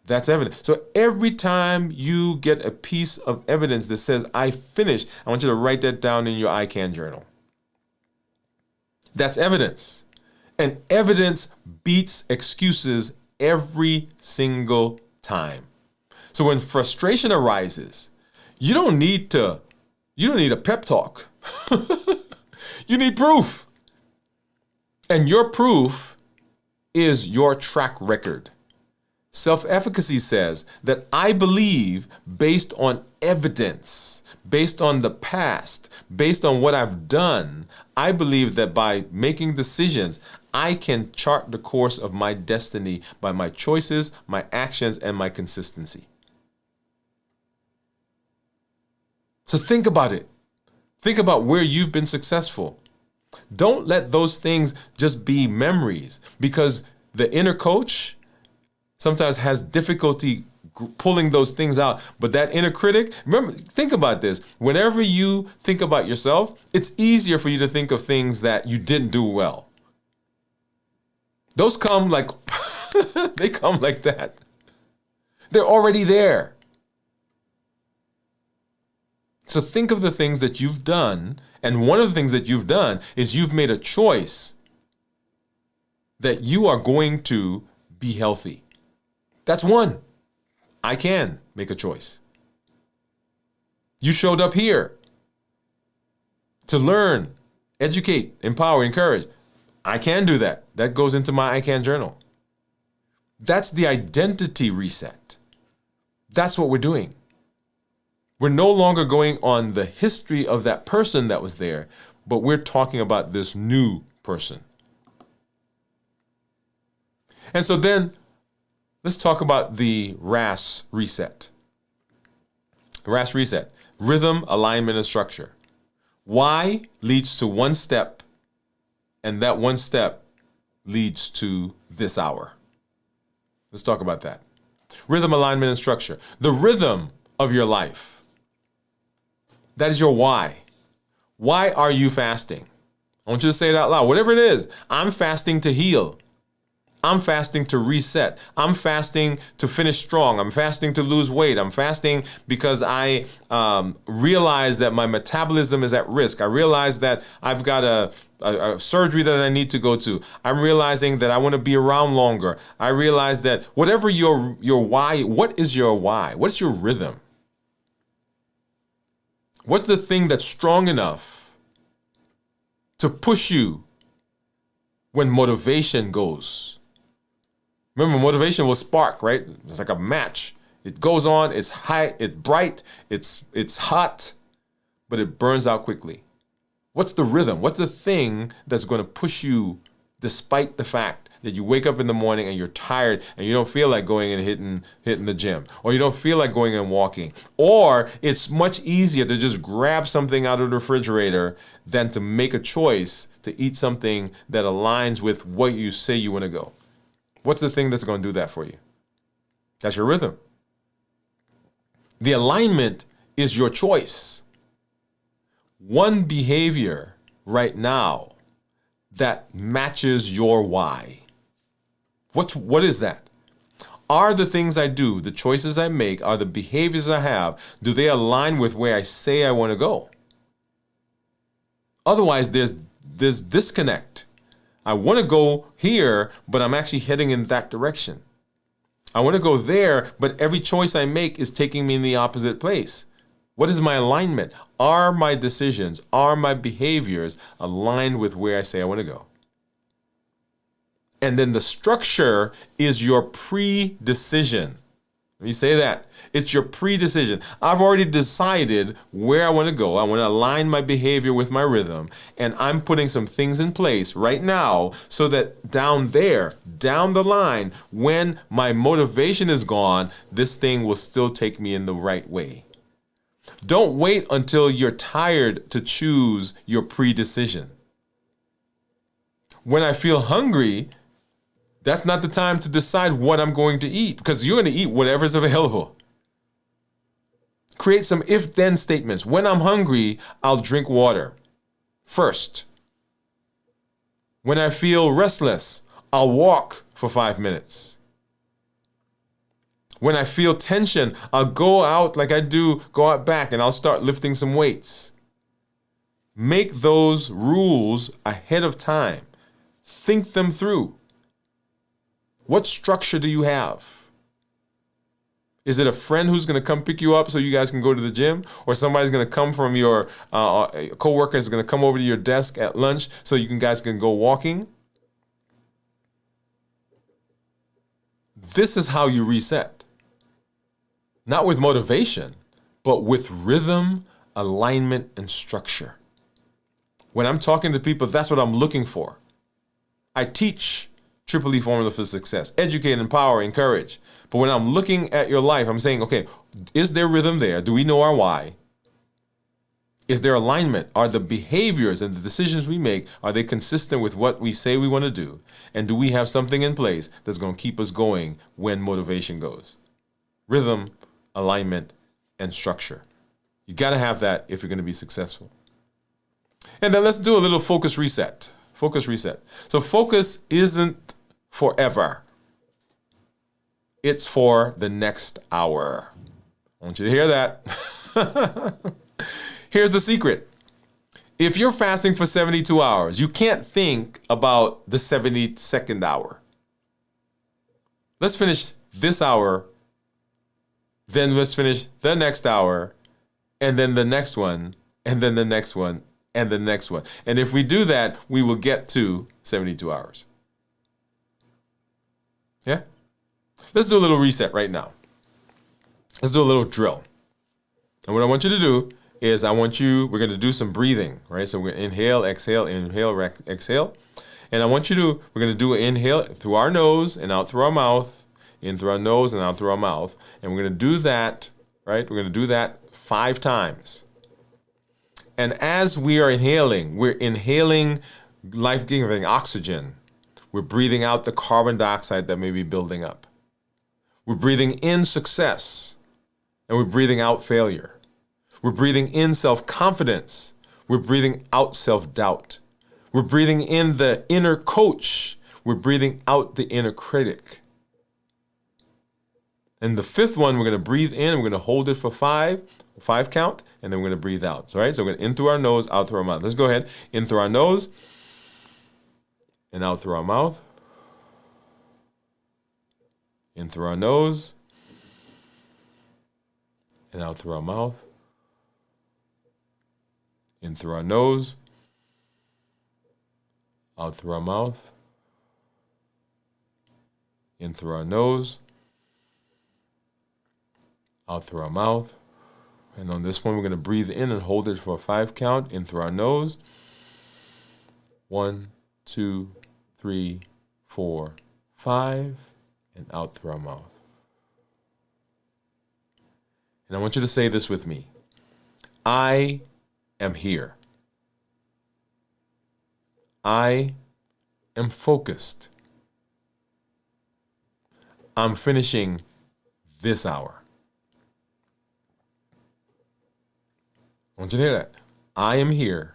That's evidence. So every time you get a piece of evidence that says, I finished, I want you to write that down in your ICANN journal. That's evidence. And evidence beats excuses every single time. So when frustration arises, you don't need a pep talk. You need proof. And your proof is your track record. Self-efficacy says that I believe based on evidence, based on the past, based on what I've done, I believe that by making decisions, I can chart the course of my destiny by my choices, my actions, and my consistency. So think about it. Think about where you've been successful. Don't let those things just be memories, because the inner coach sometimes has difficulty pulling those things out. But that inner critic, remember, think about this. Whenever you think about yourself, it's easier for you to think of things that you didn't do well. Those come like, they come like that. They're already there. So think of the things that you've done. And one of the things that you've done is you've made a choice that you are going to be healthy. That's one. I can make a choice. You showed up here to learn, educate, empower, encourage. I can do that. That goes into my ICANN journal. That's the identity reset. That's what we're doing. We're no longer going on the history of that person that was there, but we're talking about this new person. And so then let's talk about the RAS reset. RAS reset, rhythm, alignment, and structure. Why leads to one step, and that one step leads to this hour. Let's talk about that. Rhythm, alignment, and structure. The rhythm of your life. That is your why. Why are you fasting? I want you to say it out loud. Whatever it is, I'm fasting to heal. I'm fasting to reset. I'm fasting to finish strong. I'm fasting to lose weight. I'm fasting because I realize that my metabolism is at risk. I realize that I've got a surgery that I need to go to. I'm realizing that I want to be around longer. I realize that whatever your why, what is your why? What's your rhythm? What's the thing that's strong enough to push you when motivation goes? Remember, motivation will spark, right? It's like a match. It goes on, it's high, it's bright, it's hot, but it burns out quickly. What's the rhythm? What's the thing that's going to push you despite the fact that you wake up in the morning and you're tired and you don't feel like going and hitting the gym, or you don't feel like going and walking, or it's much easier to just grab something out of the refrigerator than to make a choice to eat something that aligns with what you say you want to go? What's the thing that's going to do that for you? That's your rhythm. The alignment is your choice. One behavior right now that matches your why. What is that? Are the things I do, the choices I make, are the behaviors I have, do they align with where I say I want to go? Otherwise, there's disconnect. I want to go here, but I'm actually heading in that direction. I want to go there, but every choice I make is taking me in the opposite place. What is my alignment? Are my decisions, are my behaviors aligned with where I say I want to go? And then the structure is your pre-decision. Let me say that. It's your pre-decision. I've already decided where I want to go. I want to align my behavior with my rhythm. And I'm putting some things in place right now so that down there, down the line, when my motivation is gone, this thing will still take me in the right way. Don't wait until you're tired to choose your pre-decision. When I feel hungry, that's not the time to decide what I'm going to eat, because you're going to eat whatever's available. Create some if-then statements. When I'm hungry, I'll drink water first. When I feel restless, I'll walk for 5 minutes. When I feel tension, I'll go out like I do, go out back, and I'll start lifting some weights. Make those rules ahead of time. Think them through. What structure do you have? Is it a friend who's going to come pick you up so you guys can go to the gym? Or somebody's going to come from your coworker is going to come over to your desk at lunch so you guys can go walking? This is how you reset. Not with motivation, but with rhythm, alignment, and structure. When I'm talking to people, that's what I'm looking for. I teach Triple E formula for success. Educate, empower, encourage. But when I'm looking at your life, I'm saying, okay, is there rhythm there? Do we know our why? Is there alignment? Are the behaviors and the decisions we make, are they consistent with what we say we want to do? And do we have something in place that's going to keep us going when motivation goes? Rhythm, alignment, and structure. You got to have that if you're going to be successful. And then let's do a little focus reset. Focus reset. So focus isn't forever. It's for the next hour. I want you to hear that. Here's the secret. If you're fasting for 72 hours, you can't think about the 72nd hour. Let's finish this hour, then let's finish the next hour, and then the next one, and then the next one, and the next one. And if we do that, we will get to 72 hours. Yeah? Let's do a little reset right now. Let's do a little drill. And what I want you to do is we're going to do some breathing, right? So we're going to inhale, exhale, exhale. And we're going to do an inhale through our nose and out through our mouth, in through our nose and out through our mouth. And we're going to do that, right? We're going to do that 5 times. And as we are inhaling, we're inhaling life-giving oxygen. We're breathing out the carbon dioxide that may be building up. We're breathing in success, and we're breathing out failure. We're breathing in self-confidence. We're breathing out self-doubt. We're breathing in the inner coach. We're breathing out the inner critic. And the 5th one, we're going to breathe in, and we're going to hold it for 5 count, and then we're going to breathe out. All right, so we're going to in through our nose, out through our mouth. Let's go ahead. In through our nose, and out through our mouth. In through our nose, and out through our mouth. In through our nose, out through our mouth. In through our nose, out through our mouth. And on this one, we're going to breathe in and hold it for a 5 count. In through our nose. 1, 2, 3, 4, 5. And out through our mouth. And I want you to say this with me. I am here. I am focused. I'm finishing this hour. I want you to hear that. I am here.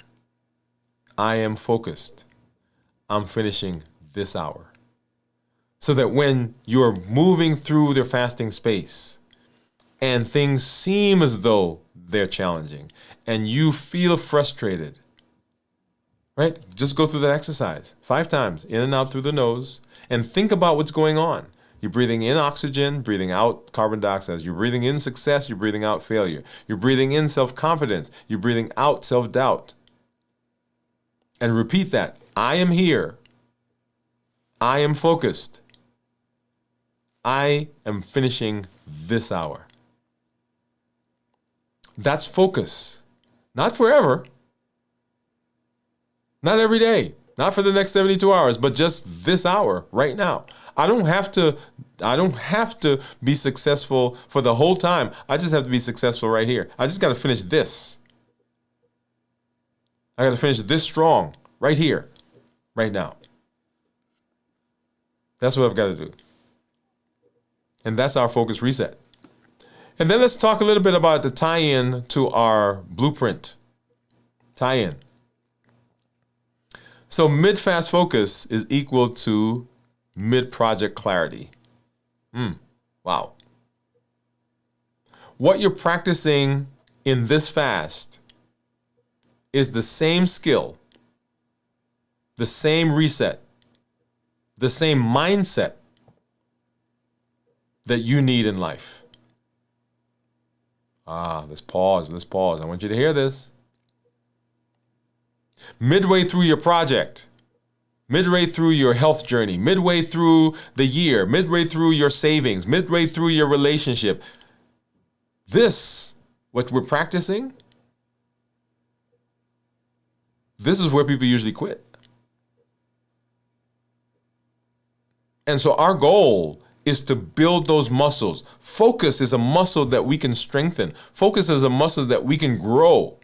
I am focused. I'm finishing this hour. So that when you're moving through their fasting space and things seem as though they're challenging and you feel frustrated, right? Just go through that exercise 5 times, in and out through the nose, and think about what's going on. You're breathing in oxygen, breathing out carbon dioxide. You're breathing in success, you're breathing out failure. You're breathing in self-confidence, you're breathing out self-doubt. And repeat that. I am here. I am focused. I am finishing this hour. That's focus. Not forever. Not every day. Not for the next 72 hours, but just this hour right now. I don't have to be successful for the whole time. I just have to be successful right here. I just got to finish this. I got to finish this strong right here, right now. That's what I've got to do. And that's our focus reset. And then let's talk a little bit about the tie-in to our blueprint. Tie-in. So mid-fast focus is equal to mid-project clarity. Wow. What you're practicing in this fast is the same skill, the same reset, the same mindset that you need in life. Let's pause. I want you to hear this. Midway through your project, midway through your health journey, midway through the year, midway through your savings, midway through your relationship, what we're practicing, this is where people usually quit. And so our goal is to build those muscles. Focus is a muscle that we can strengthen. Focus is a muscle that we can grow.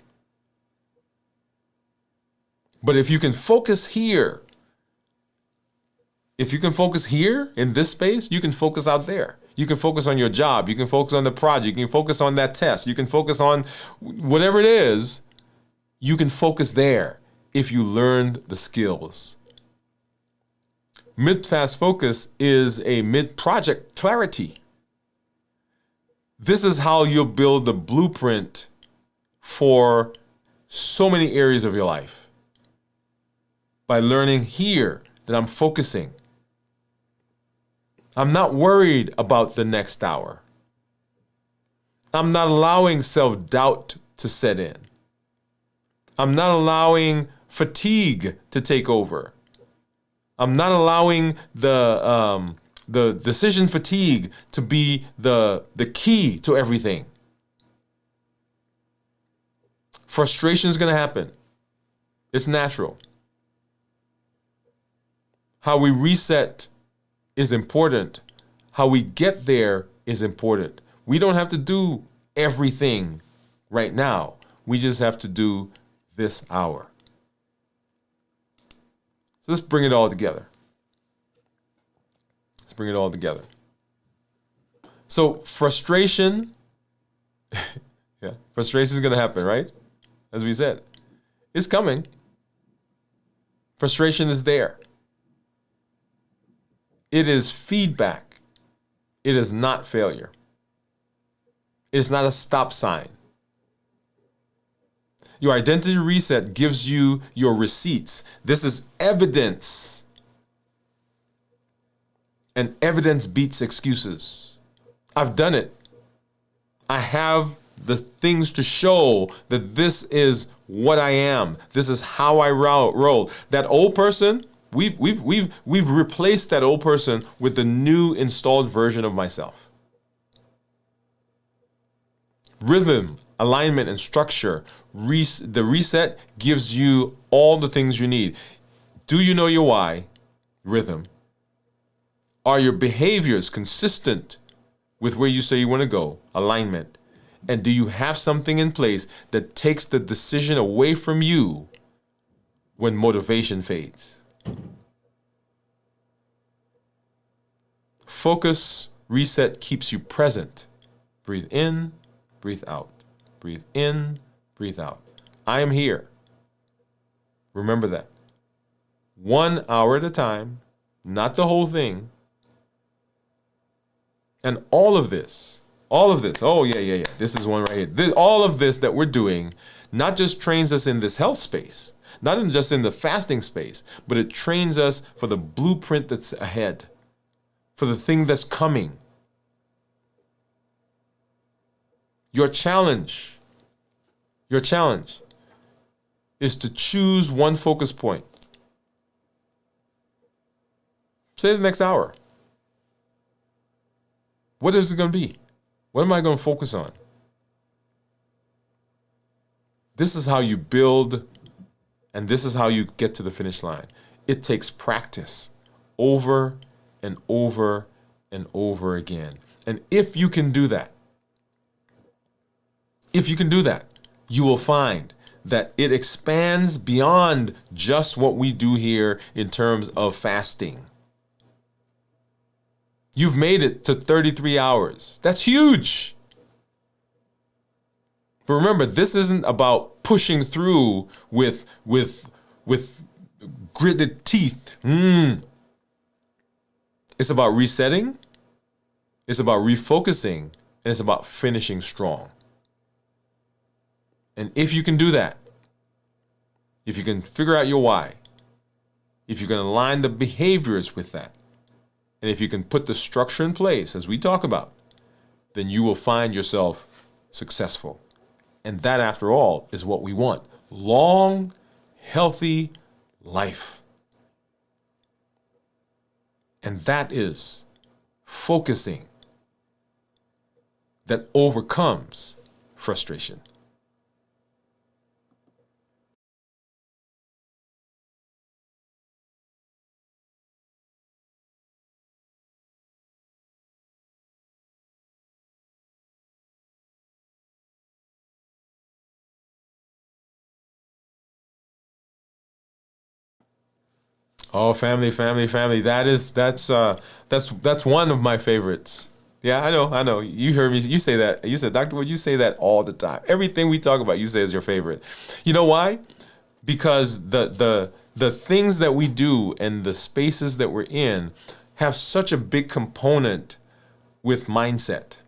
But if you can focus here, in this space, you can focus out there. You can focus on your job. You can focus on the project. You can focus on that test. You can focus on whatever it is. You can focus there if you learned the skills. Mid-fast focus is a mid-project clarity. This is how you'll build the blueprint for so many areas of your life. By learning here that I'm focusing. I'm not worried about the next hour. I'm not allowing self-doubt to set in. I'm not allowing fatigue to take over. I'm not allowing the decision fatigue to be the key to everything. Frustration is going to happen. It's natural. How we reset is important. How we get there is important. We don't have to do everything right now. We just have to do this hour. So let's bring it all together. So frustration, frustration is going to happen, right? As we said, it's coming. Frustration is there. It is feedback. It is not failure. It's not a stop sign. Your identity reset gives you your receipts. This is evidence. And evidence beats excuses. I've done it. I have the things to show that this is what I am. This is how I roll. That old person, we've replaced that old person with the new installed version of myself. Rhythm, alignment, and structure. The reset gives you all the things you need. Do you know your why? Rhythm. Are your behaviors consistent with where you say you want to go? Alignment. And do you have something in place that takes the decision away from you when motivation fades? Focus, reset keeps you present. Breathe in, breathe out. Breathe in, breathe out. I am here. Remember that. 1 hour at a time, not the whole thing. And all of this, oh yeah, this is one right here. All of this that we're doing not just trains us in this health space, not just in the fasting space, but it trains us for the blueprint that's ahead, for the thing that's coming. Your challenge is to choose one focus point. Say the next hour. What is it going to be? What am I going to focus on? This is how you build, and this is how you get to the finish line. It takes practice over and over and over again. And if you can do that, you will find that it expands beyond just what we do here in terms of fasting. You've made it to 33 hours. That's huge. But remember, this isn't about pushing through with gritted teeth. It's about resetting. It's about refocusing. And it's about finishing strong. And if you can do that, if you can figure out your why, if you can align the behaviors with that, and if you can put the structure in place, as we talk about, then you will find yourself successful. And that, after all, is what we want. Long, healthy life. And that is focusing that overcomes frustration. Oh, family. That's one of my favorites. Yeah, I know. You heard me. You say that. You said, Dr. Wood, you say that all the time. Everything we talk about, you say is your favorite. You know why? Because the things that we do and the spaces that we're in have such a big component with mindset.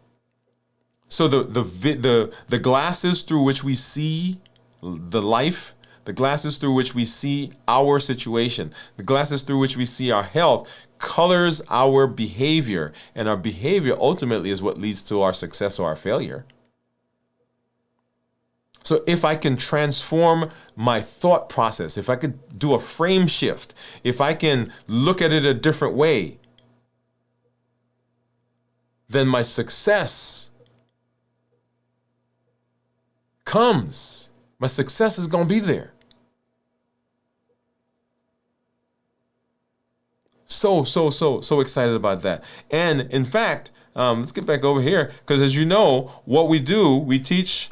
So the glasses through which we see the life, the glasses through which we see our situation, the glasses through which we see our health, colors our behavior. And our behavior ultimately is what leads to our success or our failure. So if I can transform my thought process, if I could do a frame shift, if I can look at it a different way, then my success comes. My success is going to be there. So excited about that. And in fact, let's get back over here, because as you know, what we do, we teach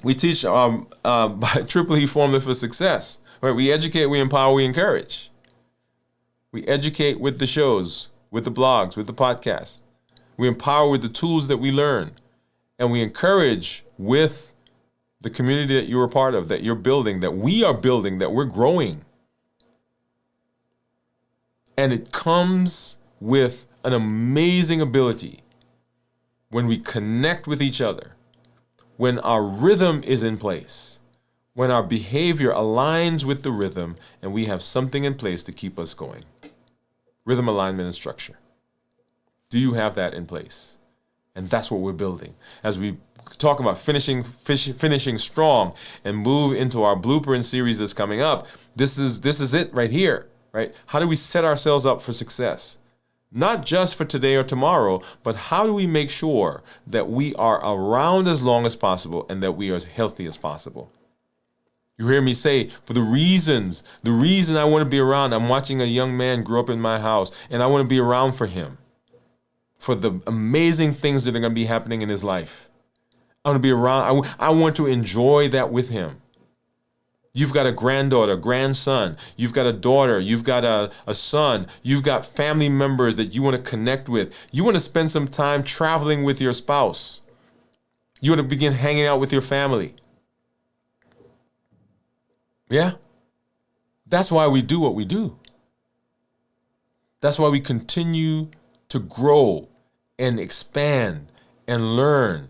by Triple E Formula for Success. Right? We educate, we empower, we encourage. We educate with the shows, with the blogs, with the podcasts. We empower with the tools that we learn. And we encourage with the community that you're a part of, that you're building, that we are building, that we're growing. And it comes with an amazing ability when we connect with each other, when our rhythm is in place, when our behavior aligns with the rhythm, and we have something in place to keep us going. Rhythm, alignment, and structure. Do you have that in place? And that's what we're building. As we talk about finishing strong and move into our blueprint series that's coming up, this is it right here. Right? How do we set ourselves up for success? Not just for today or tomorrow, but how do we make sure that we are around as long as possible and that we are as healthy as possible? You hear me say, the reason I want to be around, I'm watching a young man grow up in my house, and I want to be around for him, for the amazing things that are going to be happening in his life. I want to be around. I want to enjoy that with him. You've got a granddaughter, grandson. You've got a daughter. You've got a son. You've got family members that you want to connect with. You want to spend some time traveling with your spouse. You want to begin hanging out with your family. Yeah? That's why we do what we do. That's why we continue to grow and expand and learn.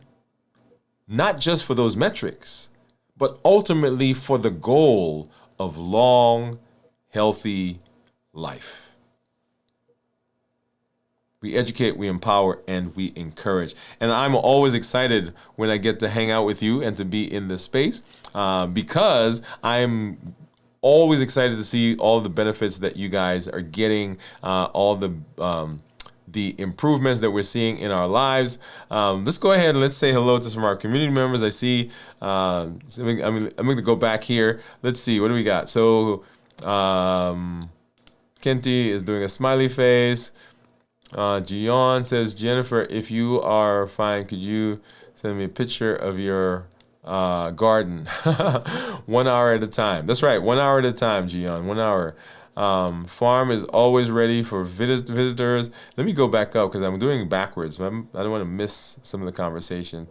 Not just for those metrics, but ultimately for the goal of long, healthy life. We educate, we empower, and we encourage. And I'm always excited when I get to hang out with you and to be in this space because I'm always excited to see all the benefits that you guys are getting, all the the improvements that we're seeing in our lives. Let's go ahead and let's say hello to some of our community members. I see, I'm going to go back here. Let's see, what do we got? So, Kenty is doing a smiley face. Gian says, Jennifer, if you are fine, could you send me a picture of your garden? 1 hour at a time. That's right, 1 hour at a time, Gian, 1 hour. Farm is always ready for visitors. Let me go back up because I'm doing it backwards. I don't want to miss some of the conversation.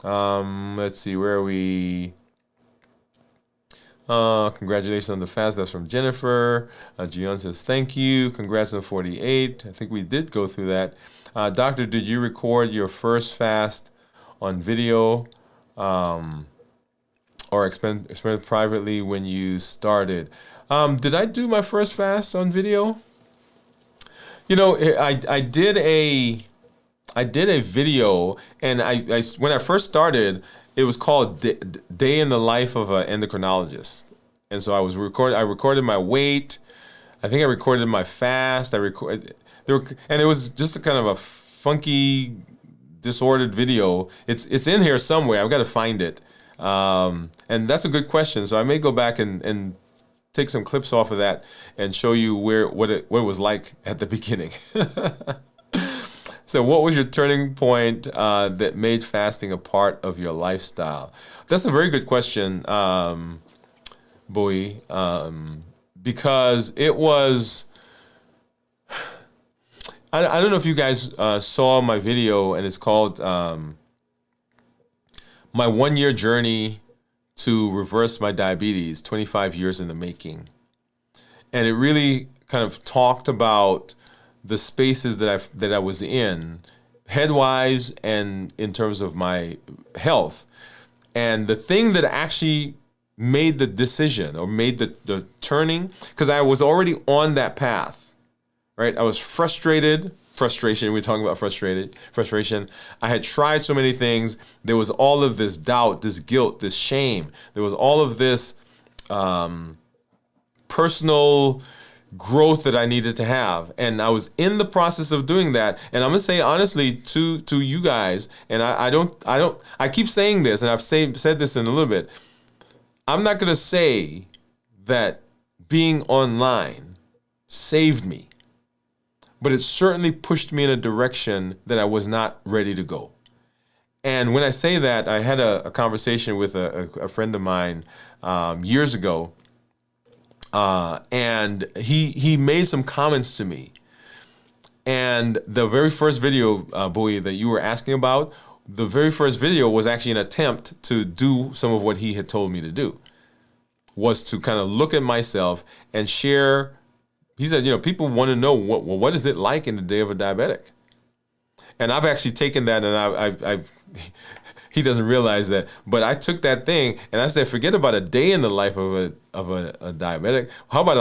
Let's see, where are we? Congratulations on the fast. That's from Jennifer. Gian says, thank you. Congrats on 48. I think we did go through that. Doctor, did you record your first fast on video or experiment privately when you started? Did I do my first fast on video? You know, I did a video, and I when I first started, it was called Day in the Life of an Endocrinologist, and so I recorded my weight. I think I recorded my fast. And it was just a kind of a funky, disordered video. It's in here somewhere. I've got to find it, and that's a good question. So I may go back and take some clips off of that and show you what it was like at the beginning. So what was your turning point that made fasting a part of your lifestyle? That's a very good question, Bowie, because it was, I don't know if you guys saw my video, and it's called My 1 Year Journey to Reverse My Diabetes, 25 Years in the Making. And it really kind of talked about the spaces that I was in, head-wise and in terms of my health. And the thing that actually made the decision or made the turning, because I was already on that path, right? I was frustration, we're talking about frustration. I had tried so many things. There was all of this doubt, this guilt, this shame. There was all of this personal growth that I needed to have. And I was in the process of doing that. And I'm gonna say honestly to you guys, and I keep saying this, and I've said this in a little bit. I'm not gonna say that being online saved me, but it certainly pushed me in a direction that I was not ready to go. And when I say that, I had a conversation with a friend of mine years ago, and he made some comments to me. And the very first video, Bowie, that you were asking about, the very first video was actually an attempt to do some of what he had told me to do, was to kind of look at myself and share. He said, you know, people want to know what is it like in the day of a diabetic? And I've actually taken that, and I've he doesn't realize that, but I took that thing and I said, forget about a day in the life of a diabetic. How about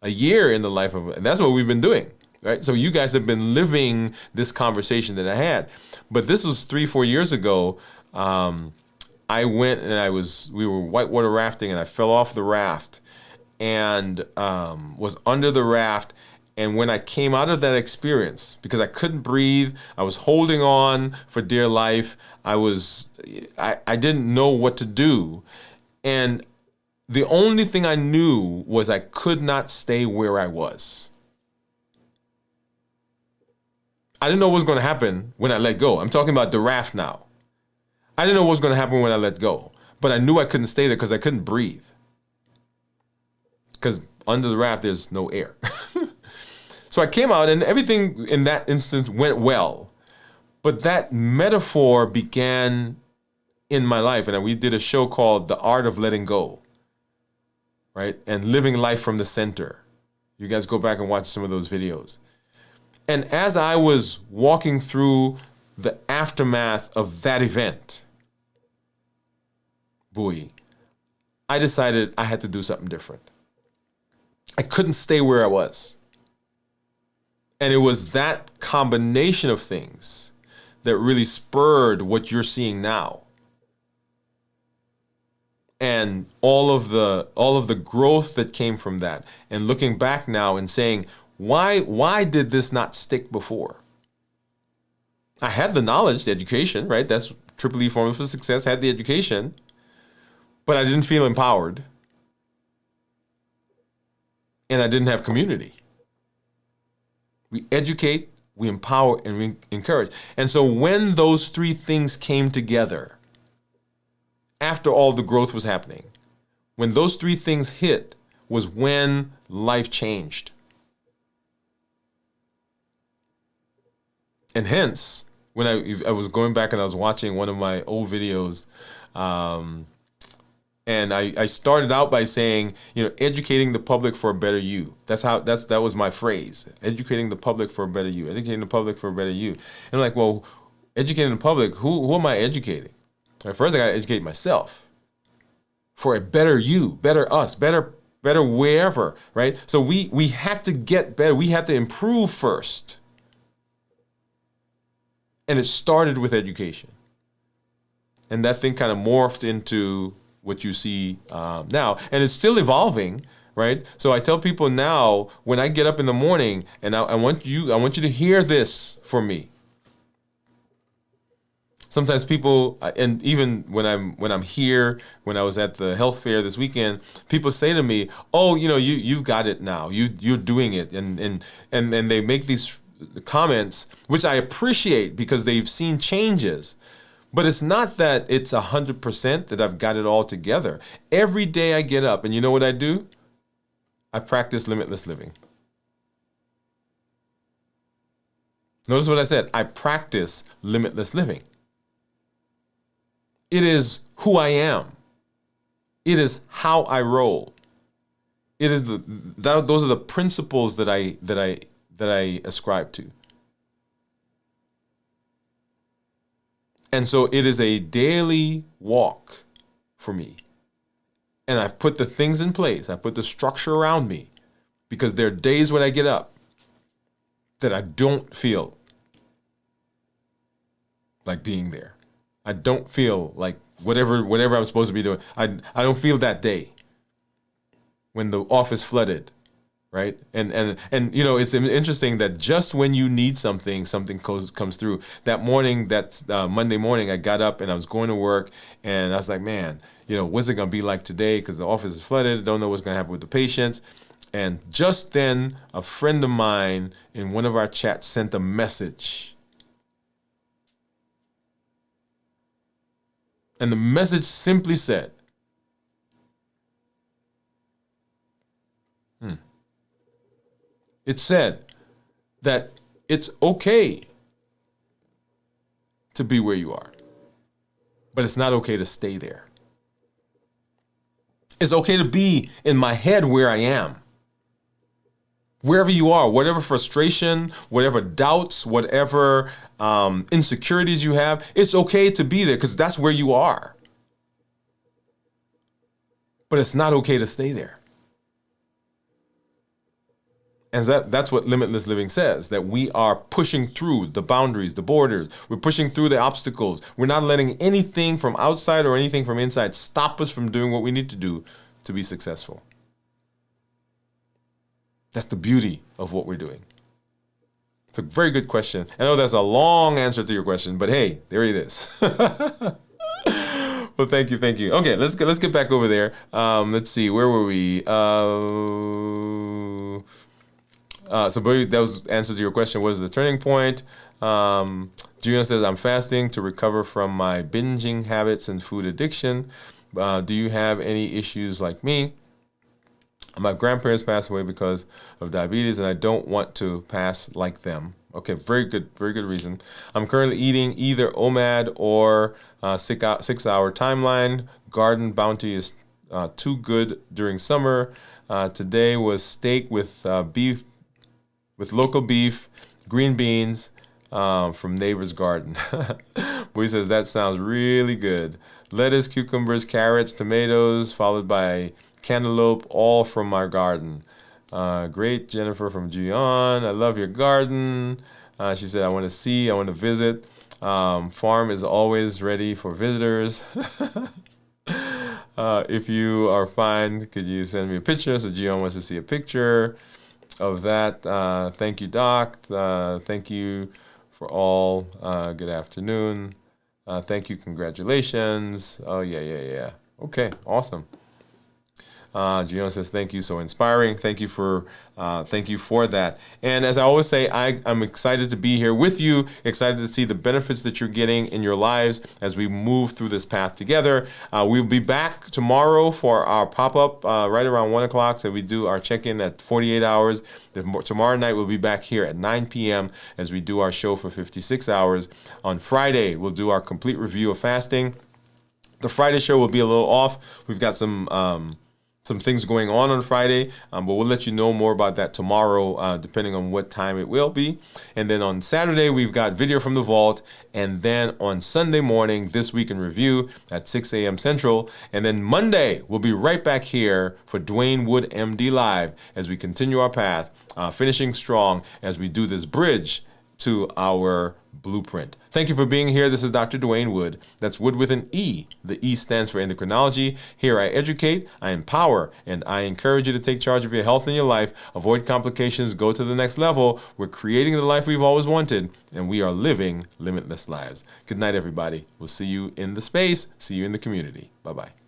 a year in the life of and that's what we've been doing, right? So you guys have been living this conversation that I had, but this was 3-4 years ago. I went and we were whitewater rafting, and I fell off the raft and was under the raft. And when I came out of that experience, because I couldn't breathe, I was holding on for dear life. I didn't know what to do. And the only thing I knew was I could not stay where I was. I didn't know what was going to happen when I let go. I'm talking about the raft now. I didn't know what was going to happen when I let go, but I knew I couldn't stay there because I couldn't breathe. Because under the raft, there's no air. So I came out, and everything in that instance went well. But that metaphor began in my life, and we did a show called The Art of Letting Go, right? And living life from the center. You guys go back and watch some of those videos. And as I was walking through the aftermath of that event, Bowie, I decided I had to do something different. I couldn't stay where I was. And it was that combination of things that really spurred what you're seeing now. And all of the growth that came from that. And looking back now and saying, Why did this not stick before? I had the knowledge, the education, right? That's triple E formula for success, had the education, but I didn't feel empowered. And I didn't have community. We educate, we empower, and we encourage. And so when those three things came together, after all the growth was happening, when those three things hit was when life changed. And hence, when I was going back and I was watching one of my old videos, and I started out by saying, educating the public for a better you. That was my phrase. Educating the public for a better you. Educating the public for a better you. And I'm like, well, educating the public, who am I educating? First, I got to educate myself for a better you, better us, better wherever, right? So we had to get better. We had to improve first. And it started with education. And that thing kind of morphed into what you see now. And it's still evolving, right? So I tell people now, when I get up in the morning, and I want you to hear this for me. Sometimes people, and even when I'm here, when I was at the health fair this weekend, people say to me, "Oh, you've got it now. You're doing it," and they make these comments, which I appreciate because they've seen changes. But it's not that it's 100% that I've got it all together. Every day I get up, and you know what I do? I practice limitless living. Notice what I said. I practice limitless living. It is who I am. It is how I roll. It is those are the principles that I ascribe to. And so it is a daily walk for me. And I've put the things in place. I put the structure around me because there are days when I get up that I don't feel like being there. I don't feel like whatever I'm supposed to be doing. I don't feel that day when the office flooded. Right. And it's interesting that just when you need something comes through. That morning, that's Monday morning, I got up and I was going to work and I was like, man, what's it going to be like today? Because the office is flooded. Don't know what's going to happen with the patients. And just then a friend of mine in one of our chats sent a message. And the message simply said, it said that it's okay to be where you are, but it's not okay to stay there. It's okay to be in my head where I am. Wherever you are, whatever frustration, whatever doubts, whatever insecurities you have, it's okay to be there because that's where you are. But it's not okay to stay there. And that's what limitless living says, that we are pushing through the boundaries, the borders. We're pushing through the obstacles. We're not letting anything from outside or anything from inside stop us from doing what we need to do to be successful. That's the beauty of what we're doing. It's a very good question. I know that's a long answer to your question, but hey, there it is. Well, thank you. Okay, let's get back over there. Let's see, where were we? So that was answer to your question. What is the turning point? Julian says, I'm fasting to recover from my binging habits and food addiction. Do you have any issues like me? My grandparents passed away because of diabetes, and I don't want to pass like them. Okay, very good reason. I'm currently eating either OMAD or 6-hour timeline. Garden Bounty is too good during summer. Today was steak with beef, with local beef, green beans from neighbor's garden. Boy says, that sounds really good. Lettuce, cucumbers, carrots, tomatoes, followed by cantaloupe, all from our garden. Great, Jennifer from Gion. I love your garden. She said, I want to visit. Farm is always ready for visitors. If you are fine, could you send me a picture? So Gion wants to see a picture. of that. Thank you, Doc. Thank you for all. Good afternoon. Thank you. Congratulations. Oh, yeah. Okay, awesome. Gion says, thank you, so inspiring. Thank you for that. And as I always say, I'm excited to be here with you, excited to see the benefits that you're getting in your lives as we move through this path together. We'll be back tomorrow for our pop-up right around 1 o'clock. So we do our check-in at 48 hours. Tomorrow night, we'll be back here at 9 p.m. as we do our show for 56 hours. On Friday, we'll do our complete review of fasting. The Friday show will be a little off. We've got some things going on Friday, but we'll let you know more about that tomorrow, depending on what time it will be. And then on Saturday, we've got video from the vault. And then on Sunday morning, This Week in Review at 6 a.m. Central. And then Monday, we'll be right back here for Dwain Woode, MD Live, as we continue our path, finishing strong as we do this bridge to our blueprint. Thank you for being here. This is Dr. Dwain Woode. That's Wood with an E. The E stands for endocrinology. Here I educate, I empower, and I encourage you to take charge of your health and your life. Avoid complications. Go to the next level. We're creating the life we've always wanted, and we are living limitless lives. Good night, everybody. We'll see you in the space. See you in the community. Bye-bye.